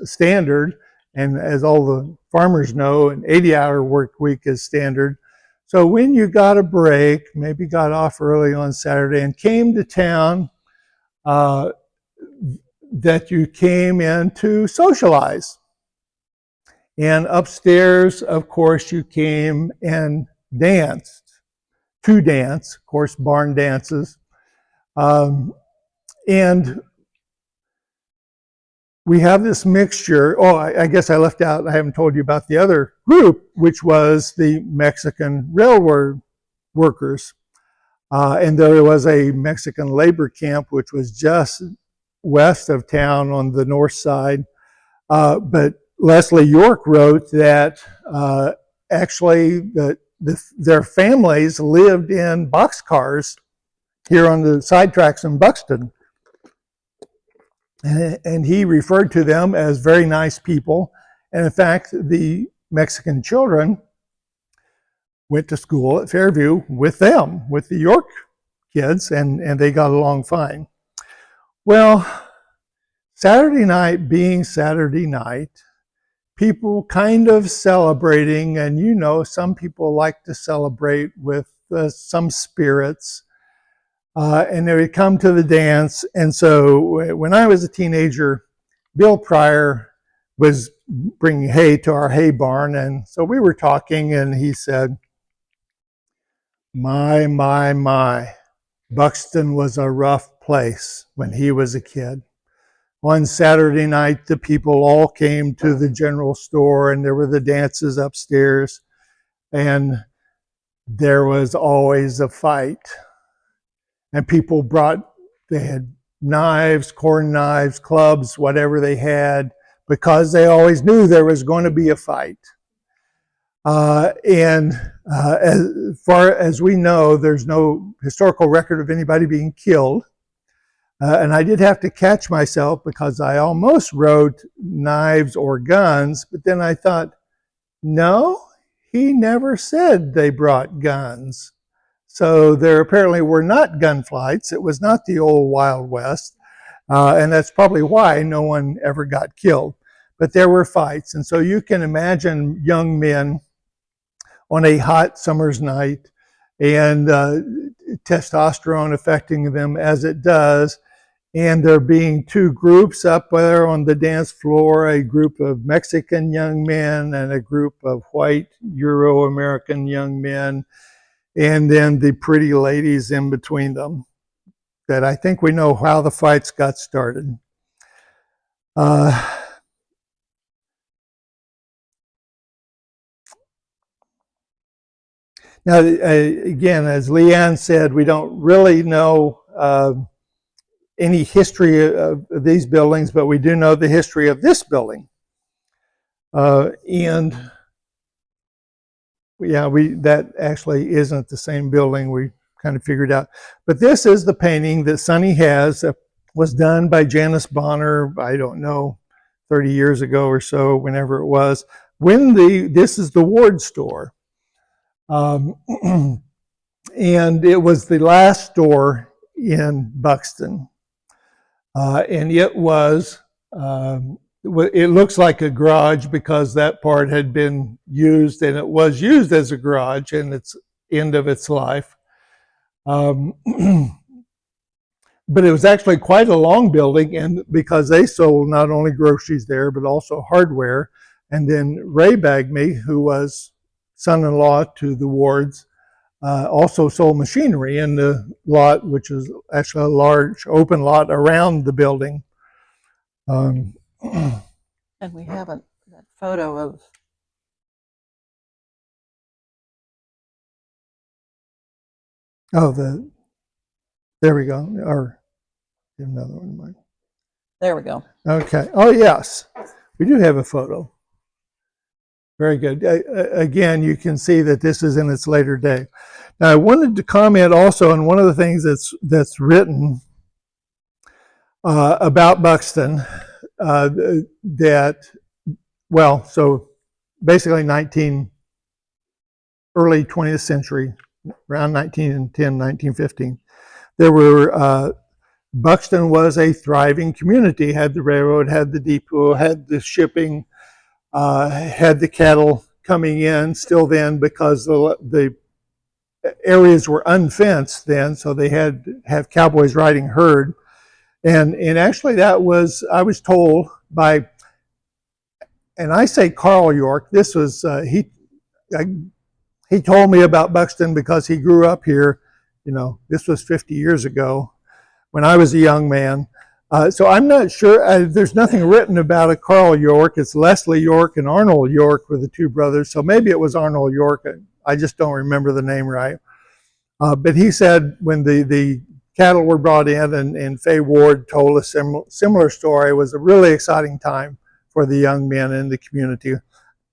standard, and as all the farmers know, an 80-hour work week is standard. So when you got a break, maybe got off early on Saturday and came to town, that you came in to socialize. And upstairs, of course, you came and danced, to dance, of course, barn dances. And we have this mixture. Oh, I guess I left out, I haven't told you about the other group, which was the Mexican railroad workers. And there was a Mexican labor camp, which was just west of town on the north side. But Leslie York wrote that actually their families lived in boxcars here on the side tracks in Buxton. And he referred to them as very nice people. And in fact, the Mexican children went to school at Fairview with them, with the York kids, and they got along fine. Well, Saturday night being Saturday night, people kind of celebrating, and you know, some people like to celebrate with some spirits, and they would come to the dance. And so when I was a teenager, Bill Pryor was bringing hay to our hay barn, and so we were talking, and he said, my, Buxton was a rough place when he was a kid. On Saturday night, the people all came to the general store, and there were the dances upstairs, and there was always a fight. And people they had knives, corn knives, clubs, whatever they had, because they always knew there was going to be a fight. And as far as we know, there's no historical record of anybody being killed. And I did have to catch myself because I almost wrote knives or guns, but then I thought, no, he never said they brought guns. So there apparently were not gunfights. It was not the old Wild West. And that's probably why no one ever got killed. But there were fights. And so you can imagine young men on a hot summer's night and testosterone affecting them as it does. And there being two groups up there on the dance floor, a group of Mexican young men and a group of white Euro-American young men, and then the pretty ladies in between them. That I think we know how the fights got started. Now, again, as Leanne said, we don't really know any history of these buildings, but we do know the history of this building. And yeah, that actually isn't the same building we kind of figured out. But this is the painting that Sonny has. Was done by Janice Bonner, I don't know, 30 years ago or so, whenever it was. This is the Ward store. And it was the last store in Buxton. And it was, it looks like a garage because that part had been used, and it was used as a garage in its end of its life. But it was actually quite a long building, and because they sold not only groceries there, but also hardware. And then Ray Bagme, who was son-in-law to the Wards, also sold machinery in the lot, which is actually a large open lot around the building. And we have that photo of. Oh, there we go. Or another one, Mike. There we go. Okay. Oh, yes. We do have a photo. Very good. Again, you can see that this is in its later day. Now, I wanted to comment also on one of the things that's written about Buxton so basically early 20th century, around 1910, 1915, there were Buxton was a thriving community, had the railroad, had the depot, had the shipping, had the cattle coming in still then because the areas were unfenced then, so they had to have cowboys riding herd. And actually that was, I was told by, and I say Carl York, this was, he told me about Buxton because he grew up here, this was 50 years ago when I was a young man. So I'm not sure, there's nothing written about a Carl York. It's Leslie York and Arnold York were the two brothers. So maybe it was Arnold York. I just don't remember the name right. But he said when the cattle were brought in and Fay Ward told a similar story, it was a really exciting time for the young men in the community. Of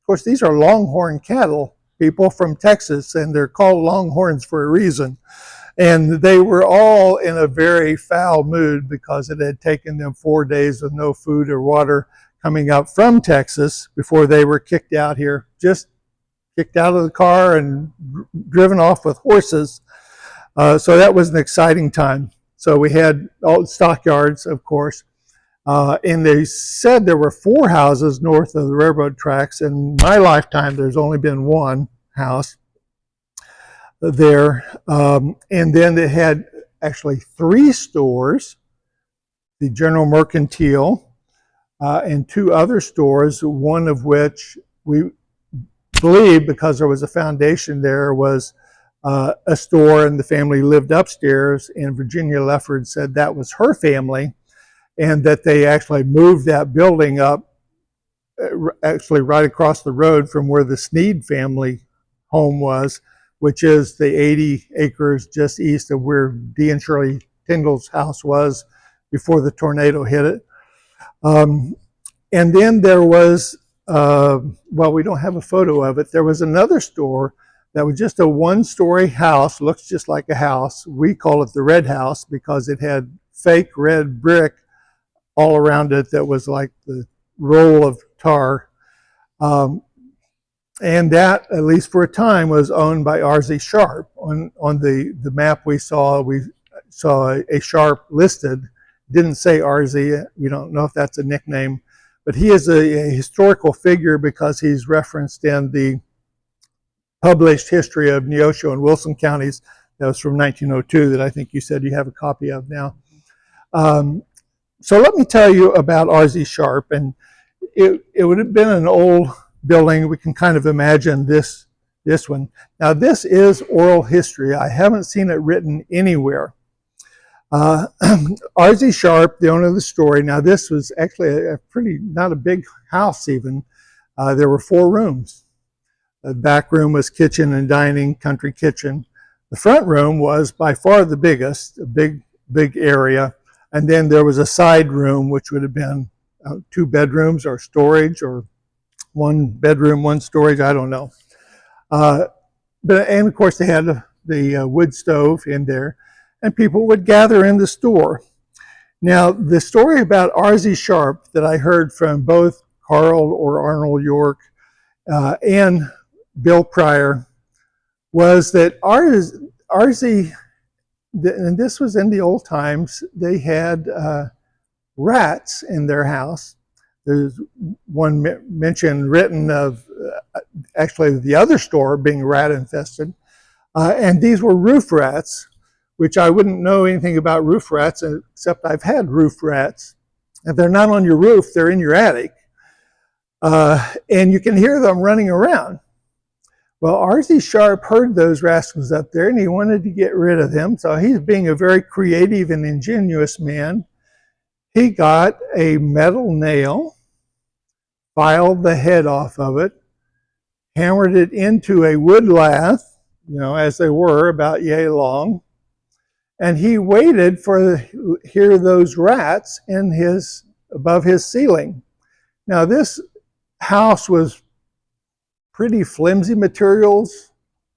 course, these are longhorn cattle, people from Texas, and they're called longhorns for a reason. And they were all in a very foul mood because it had taken them 4 days with no food or water coming up from Texas before they were kicked out here, just kicked out of the car and driven off with horses. So that was an exciting time. So we had all the stockyards, of course. And they said there were 4 houses north of the railroad tracks. In my lifetime, there's only been 1 house there. And then they had actually 3 stores, the General Mercantile, and 2 other stores, one of which we believe, because there was a foundation there, was a store, and the family lived upstairs, and Virginia Lefford said that was her family, and that they actually moved that building up actually right across the road from where the Sneed family home was, which is the 80 acres just east of where Dee and Shirley Tyndall's house was before the tornado hit it. And then there was, we don't have a photo of it. There was another store that was just a 1-story house, looks just like a house. We call it the Red House because it had fake red brick all around it that was like the roll of tar. And that, at least for a time, was owned by R.Z. Sharp on the map we saw a Sharp listed. Didn't say RZ. We don't know if that's a nickname, but he is a historical figure because he's referenced in the published history of Neosho and Wilson counties. That was from 1902 that I think you said you have a copy of now. So let me tell you about RZ Sharp. And it would have been an old building. We can kind of imagine this one. Now this is oral history. I haven't seen it written anywhere. RZ Sharp, the owner of the story. Now this was actually a pretty, not a big house even. There were 4 rooms. The back room was kitchen and dining, country kitchen. The front room was by far the biggest, a big area. And then there was a side room, which would have been 2 bedrooms or storage, or 1 bedroom, 1 storage, I don't know. And of course they had the wood stove in there, and people would gather in the store. Now the story about RZ Sharp that I heard from both Carl or Arnold York and Bill Pryor was that RZ, and this was in the old times, they had rats in their house. There's one mention written of actually the other store being rat infested. And these were roof rats, which I wouldn't know anything about roof rats, except I've had roof rats. If they're not on your roof, they're in your attic. And you can hear them running around. Well, RZ Sharp heard those rascals up there and he wanted to get rid of them. So he's being a very creative and ingenious man. He got a metal nail, filed the head off of it, hammered it into a wood lath, as they were, about yay long. And he waited to hear those rats above his ceiling. Now this house was pretty flimsy materials,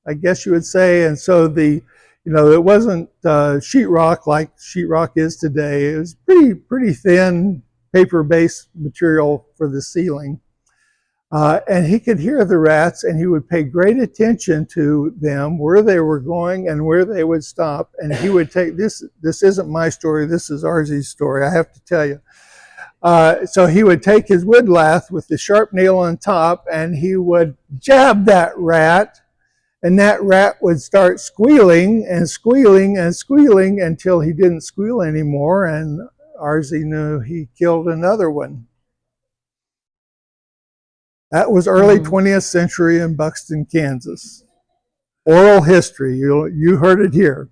I guess you would say, and so it wasn't sheetrock like sheetrock is today. It was pretty thin paper-based material for the ceiling, and he could hear the rats, and he would pay great attention to them, where they were going and where they would stop. And he would take this. This isn't my story. This is RZ's story. I have to tell you. So he would take his wood lath with the sharp nail on top, and he would jab that rat, and that rat would start squealing and squealing and squealing until he didn't squeal anymore, and RZ knew he killed another one. That was early 20th century in Buxton, Kansas. Oral history, you heard it here.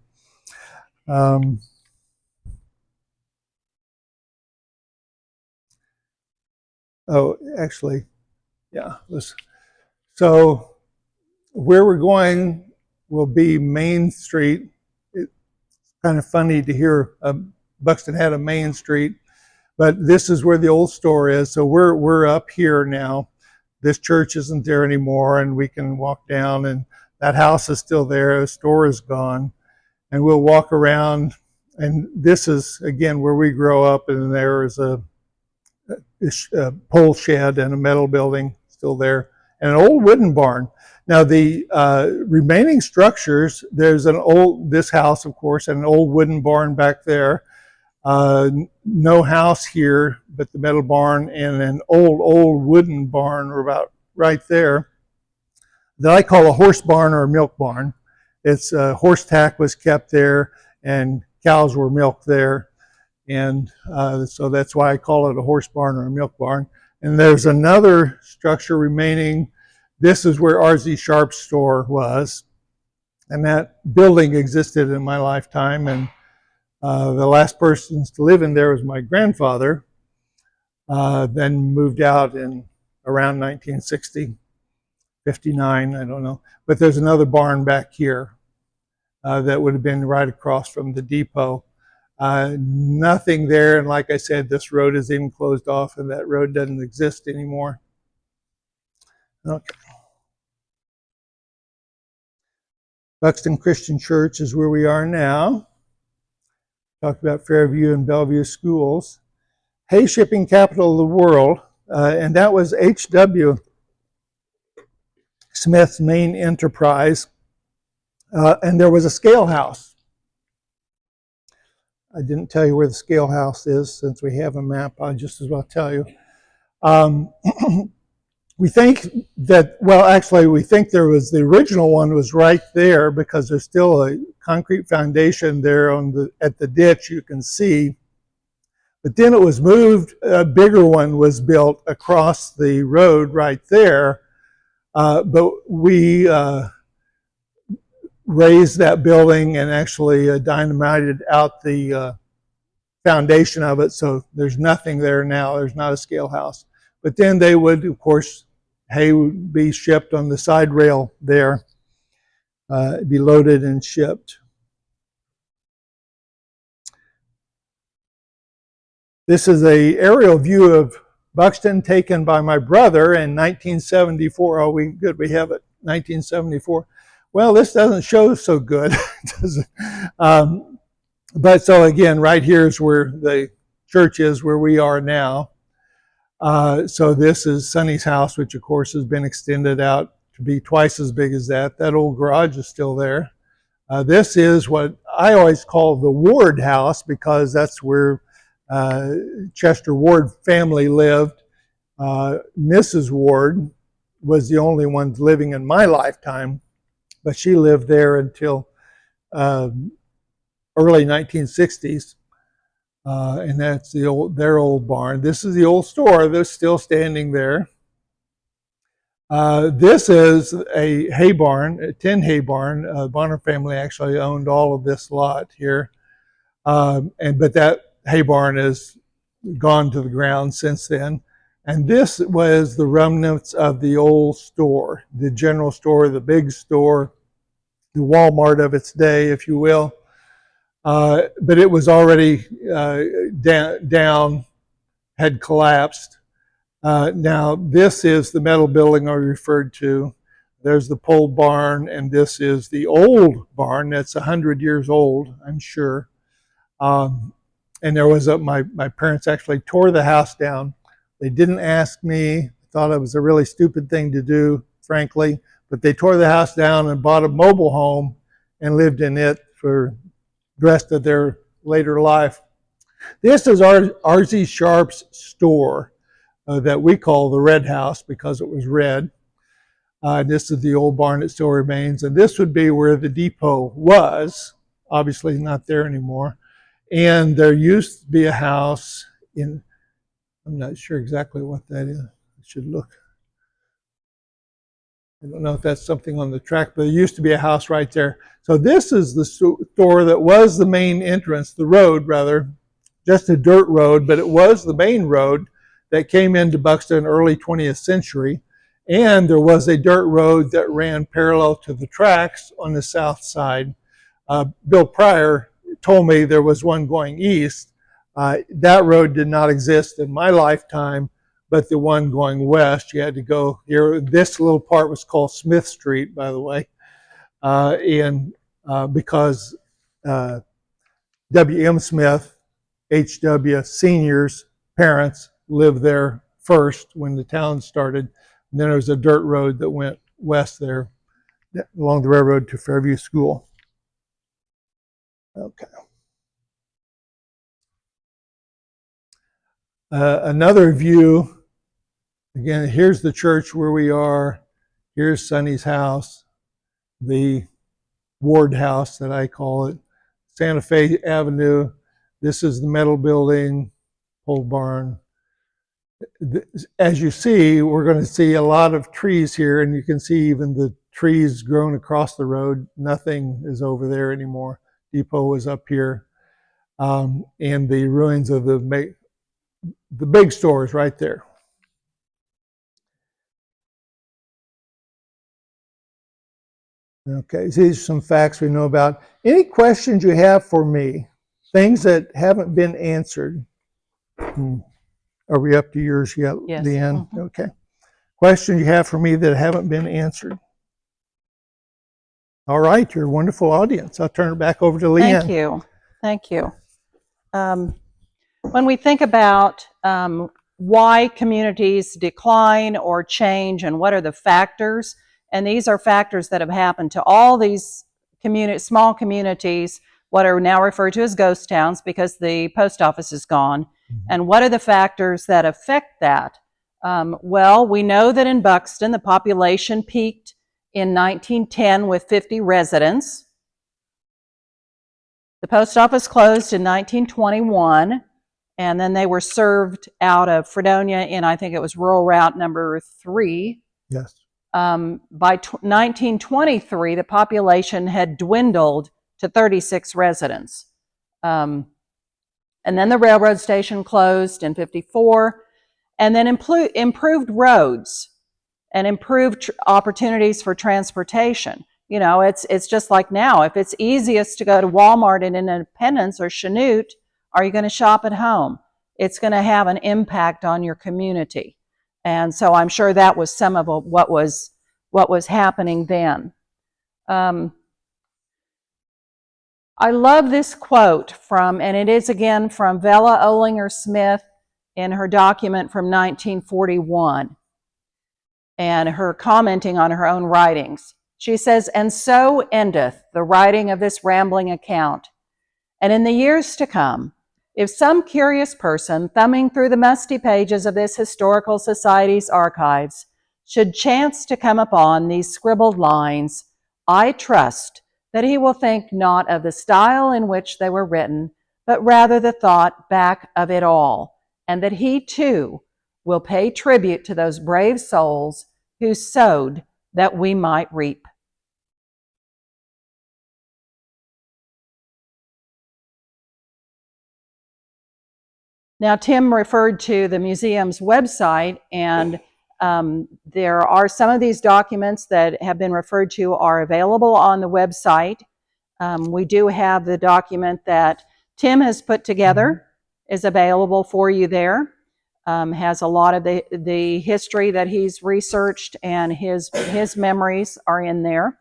So where we're going will be Main Street. It's kind of funny to hear Buxton had a Main Street, but this is where the old store is. So we're up here now. This church isn't there anymore, and we can walk down, and that house is still there. The store is gone, and we'll walk around. And this is again where we grow up, and there is a pole shed and a metal building still there, and an old wooden barn. Now the remaining structures, there's this house, of course, and an old wooden barn back there. No house here, but the metal barn and an old wooden barn are about right there, that I call a horse barn or a milk barn. It's horse tack was kept there, and cows were milked there. And so that's why I call it a horse barn or a milk barn. And there's another structure remaining. This is where RZ Sharp's store was. And that building existed in my lifetime. And the last persons to live in there was my grandfather. Then moved out in around 1960, 59, I don't know. But there's another barn back here that would have been right across from the depot. Nothing there, and like I said, this road is even closed off, and that road doesn't exist anymore. Okay. Buxton Christian Church is where we are now. Talked about Fairview and Bellevue schools. Hay shipping capital of the world, and that was H.W. Smith's main enterprise. And there was a scale house. I didn't tell you where the scale house is. Since we have a map, I'll just as well tell you. We think that, well, actually, we think there was, the original one was right there because there's still a concrete foundation there at the ditch you can see. But then it was moved, a bigger one was built across the road right there. But we raised that building and actually dynamited out the foundation of it, so there's nothing there now. There's not a scale house. But then they would, of course, hay would be shipped on the side rail there, be loaded and shipped. This is an aerial view of Buxton taken by my brother in 1974. Oh, we have it, 1974. Well, this doesn't show so good. But so again, right here is where the church is, where we are now. So this is Sonny's house, which of course has been extended out to be twice as big as that. That old garage is still there. This is what I always call the Ward house because that's where Chester Ward family lived. Mrs. Ward was the only one living in my lifetime, but she lived there until early 1960s. And that's their old barn. This is the old store that's still standing there. This is a hay barn, a tin hay barn. Bonner family actually owned all of this lot here. But that hay barn has gone to the ground since then. And this was the remnants of the old store, the general store, the big store, the Walmart of its day, if you will. But it was already down, had collapsed. Now, this is the metal building I referred to. There's the pole barn, and this is the old barn that's 100 years old, I'm sure. And there was my parents actually tore the house down. They didn't ask me. Thought it was a really stupid thing to do, frankly. But they tore the house down and bought a mobile home and lived in it for the rest of their later life. This is R.Z. Sharp's store that we call the Red House because it was red. This is the old barn that still remains. And this would be where the depot was. Obviously not there anymore. And there used to be a house in, I'm not sure exactly what that is. I should look. I don't know if that's something on the track, but there used to be a house right there. So this is the store that was the main entrance, the road rather, just a dirt road, but it was the main road that came into Buxton early 20th century. And there was a dirt road that ran parallel to the tracks on the south side. Bill Pryor told me there was one going east. That road did not exist in my lifetime, but the one going west, you had to go here. This little part was called Smith Street, by the way, because W.M. Smith, H.W. Senior's parents lived there first when the town started. And then there was a dirt road that went west there along the railroad to Fairview School. Okay. Another view, again, here's the church where we are. Here's Sonny's house, the Ward house that I call it. Santa Fe Avenue. This is the metal building, pole barn. As you see, we're going to see a lot of trees here, and you can see even the trees grown across the road. Nothing is over there anymore. Depot is up here. And the ruins of the big store is right there. Okay, these are some facts we know about. Any questions you have for me? Things that haven't been answered? Are we up to yours yet, Yes. Leanne? Mm-hmm. Okay. Questions you have for me that haven't been answered? All right, you're a wonderful audience. I'll turn it back over to Leanne. Thank you. Thank you. When we think about why communities decline or change and what are the factors, and these are factors that have happened to all these small communities, what are now referred to as ghost towns because the post office is gone. And what are the factors that affect that? Well, we know that in Buxton, the population peaked in 1910 with 50 residents. The post office closed in 1921, and then they were served out of Fredonia in, I think it was rural route number 3. Yes. By 1923, the population had dwindled to 36 residents. And then the railroad station closed in 54, and then improved roads and improved opportunities for transportation. You know, it's just like now. If it's easiest to go to Walmart in Independence or Chanute, are you going to shop at home? It's going to have an impact on your community. And so I'm sure that was some of what was happening then. I love this quote from, and it is again from Vella Olinger Smith in her document from 1941, and her commenting on her own writings. She says, "And so endeth the writing of this rambling account. And in the years to come, if some curious person, thumbing through the musty pages of this historical society's archives, should chance to come upon these scribbled lines, I trust that he will think not of the style in which they were written, but rather the thought back of it all, and that he too will pay tribute to those brave souls who sowed that we might reap." Now, Tim referred to the museum's website, and there are some of these documents that have been referred to are available on the website. We do have the document that Tim has put together is available for you there. Has a lot of the history that he's researched, and his memories are in there.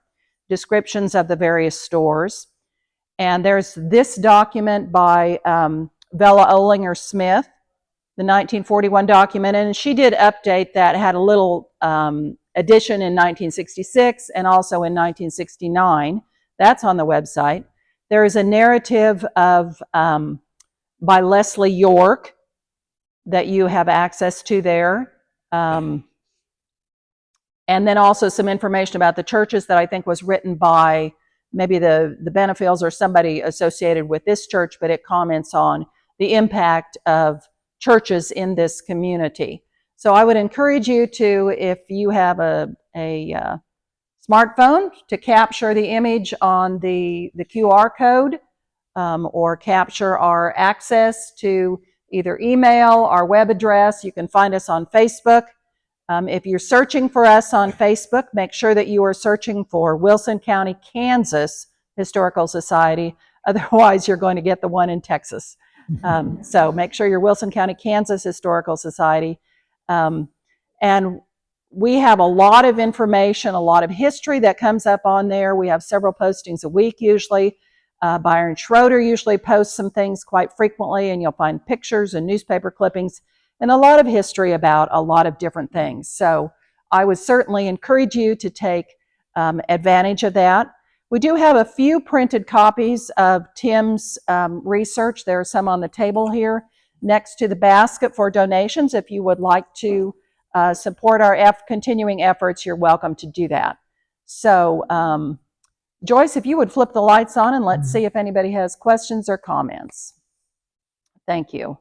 Descriptions of the various stores. And there's this document by Vella Olinger Smith, the 1941 document, and she did update that, had a little addition in 1966 and also in 1969. That's on the website. There is a narrative of by Leslie York that you have access to there. And then also some information about the churches that I think was written by maybe the Benefields or somebody associated with this church, but it comments on the impact of churches in this community. So I would encourage you to, if you have a smartphone, to capture the image on the QR code or capture our access to either email, our web address. You can find us on Facebook. If you're searching for us on Facebook, make sure that you are searching for Wilson County, Kansas Historical Society. Otherwise, you're going to get the one in Texas. So make sure you're Wilson County, Kansas Historical Society. And we have a lot of information, a lot of history that comes up on there. We have several postings a week usually. Byron Schroeder usually posts some things quite frequently, and you'll find pictures and newspaper clippings and a lot of history about a lot of different things. So I would certainly encourage you to take advantage of that. We do have a few printed copies of Tim's research. There are some on the table here next to the basket for donations. If you would like to support our continuing efforts, you're welcome to do that. So Joyce, if you would flip the lights on and let's see if anybody has questions or comments. Thank you.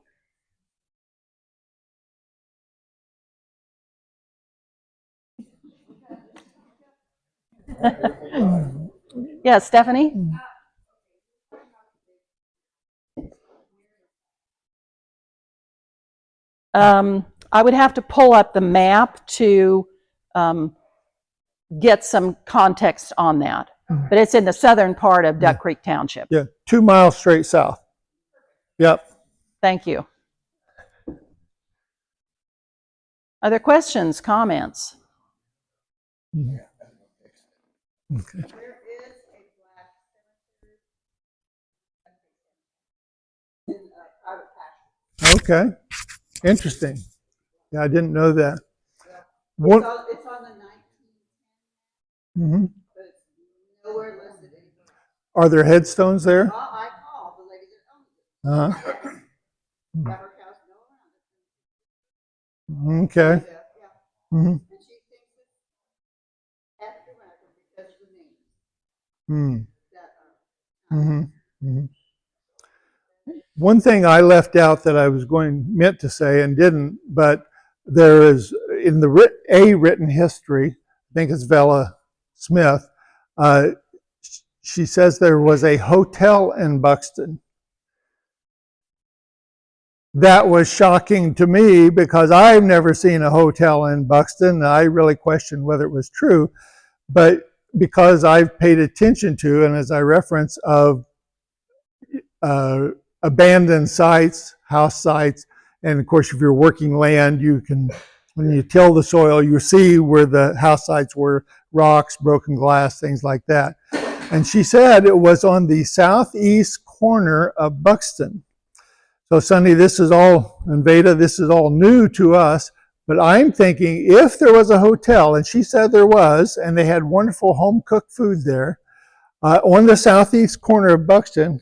Yeah, Stephanie? I would have to pull up the map to get some context on that. But it's in the southern part of Duck Creek Township. Yeah, 2 miles straight south. Yep. Thank you. Other questions, comments? Okay. Okay. Interesting. Yeah, I didn't know that. It's on the 19th, Mm-hmm. but it's nowhere listed anywhere. Are there headstones there? I called the lady that owns it. Got her house no around it. Okay. Yeah. Mm-hmm. And she thinks it's after record because of the names that Mm-hmm. Mm-hmm. One thing I left out that I was meant to say and didn't, but there is in the written history, I think it's Vela Smith, she says there was a hotel in Buxton. That was shocking to me because I've never seen a hotel in Buxton. I really questioned whether it was true, but because I've paid attention to, and as I reference, of abandoned sites, house sites, and of course if you're working land, you can, when you till the soil, you see where the house sites were, rocks, broken glass, things like that. And she said it was on the southeast corner of Buxton. So Sunday, this is all, and Veda, this is all new to us, but I'm thinking if there was a hotel, and she said there was, and they had wonderful home-cooked food there, on the southeast corner of Buxton,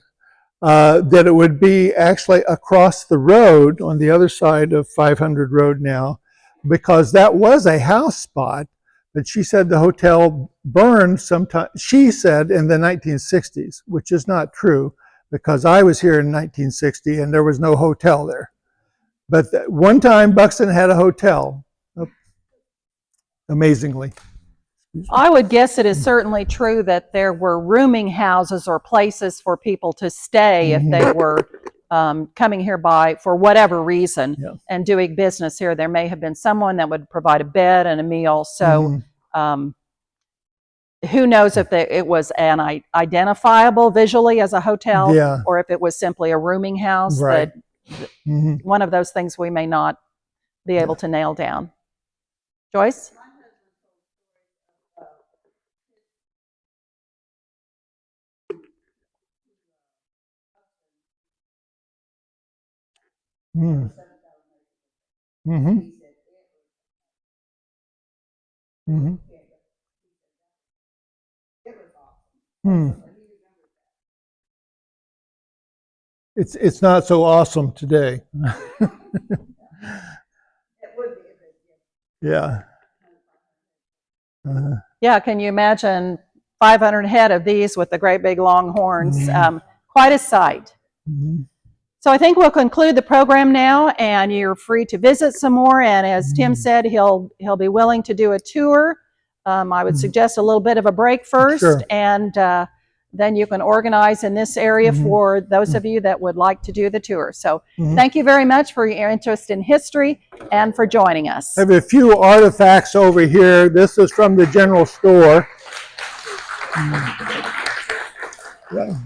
that it would be actually across the road on the other side of 500 Road now, because that was a house spot, but she said the hotel burned sometime, she said in the 1960s, which is not true, because I was here in 1960 and there was no hotel there. But one time Buxton had a hotel, amazingly. I would guess it is certainly true that there were rooming houses or places for people to stay if they were coming here by for whatever reason and doing business here. There may have been someone that would provide a bed and a meal. So who knows if it was an identifiable visually as a hotel or if it was simply a rooming house. Right. One of those things we may not be able to nail down. Joyce? Mm. Mm-hmm. Mm-hmm. Mm. It's not so awesome today. Yeah. Yeah, can you imagine 500 head of these with the great big long horns? Quite a sight. So I think we'll conclude the program now, and you're free to visit some more. And as Tim said, he'll be willing to do a tour. I would suggest a little bit of a break first, and then you can organize in this area for those of you that would like to do the tour. So thank you very much for your interest in history and for joining us. I have a few artifacts over here. This is from the general store. Yeah.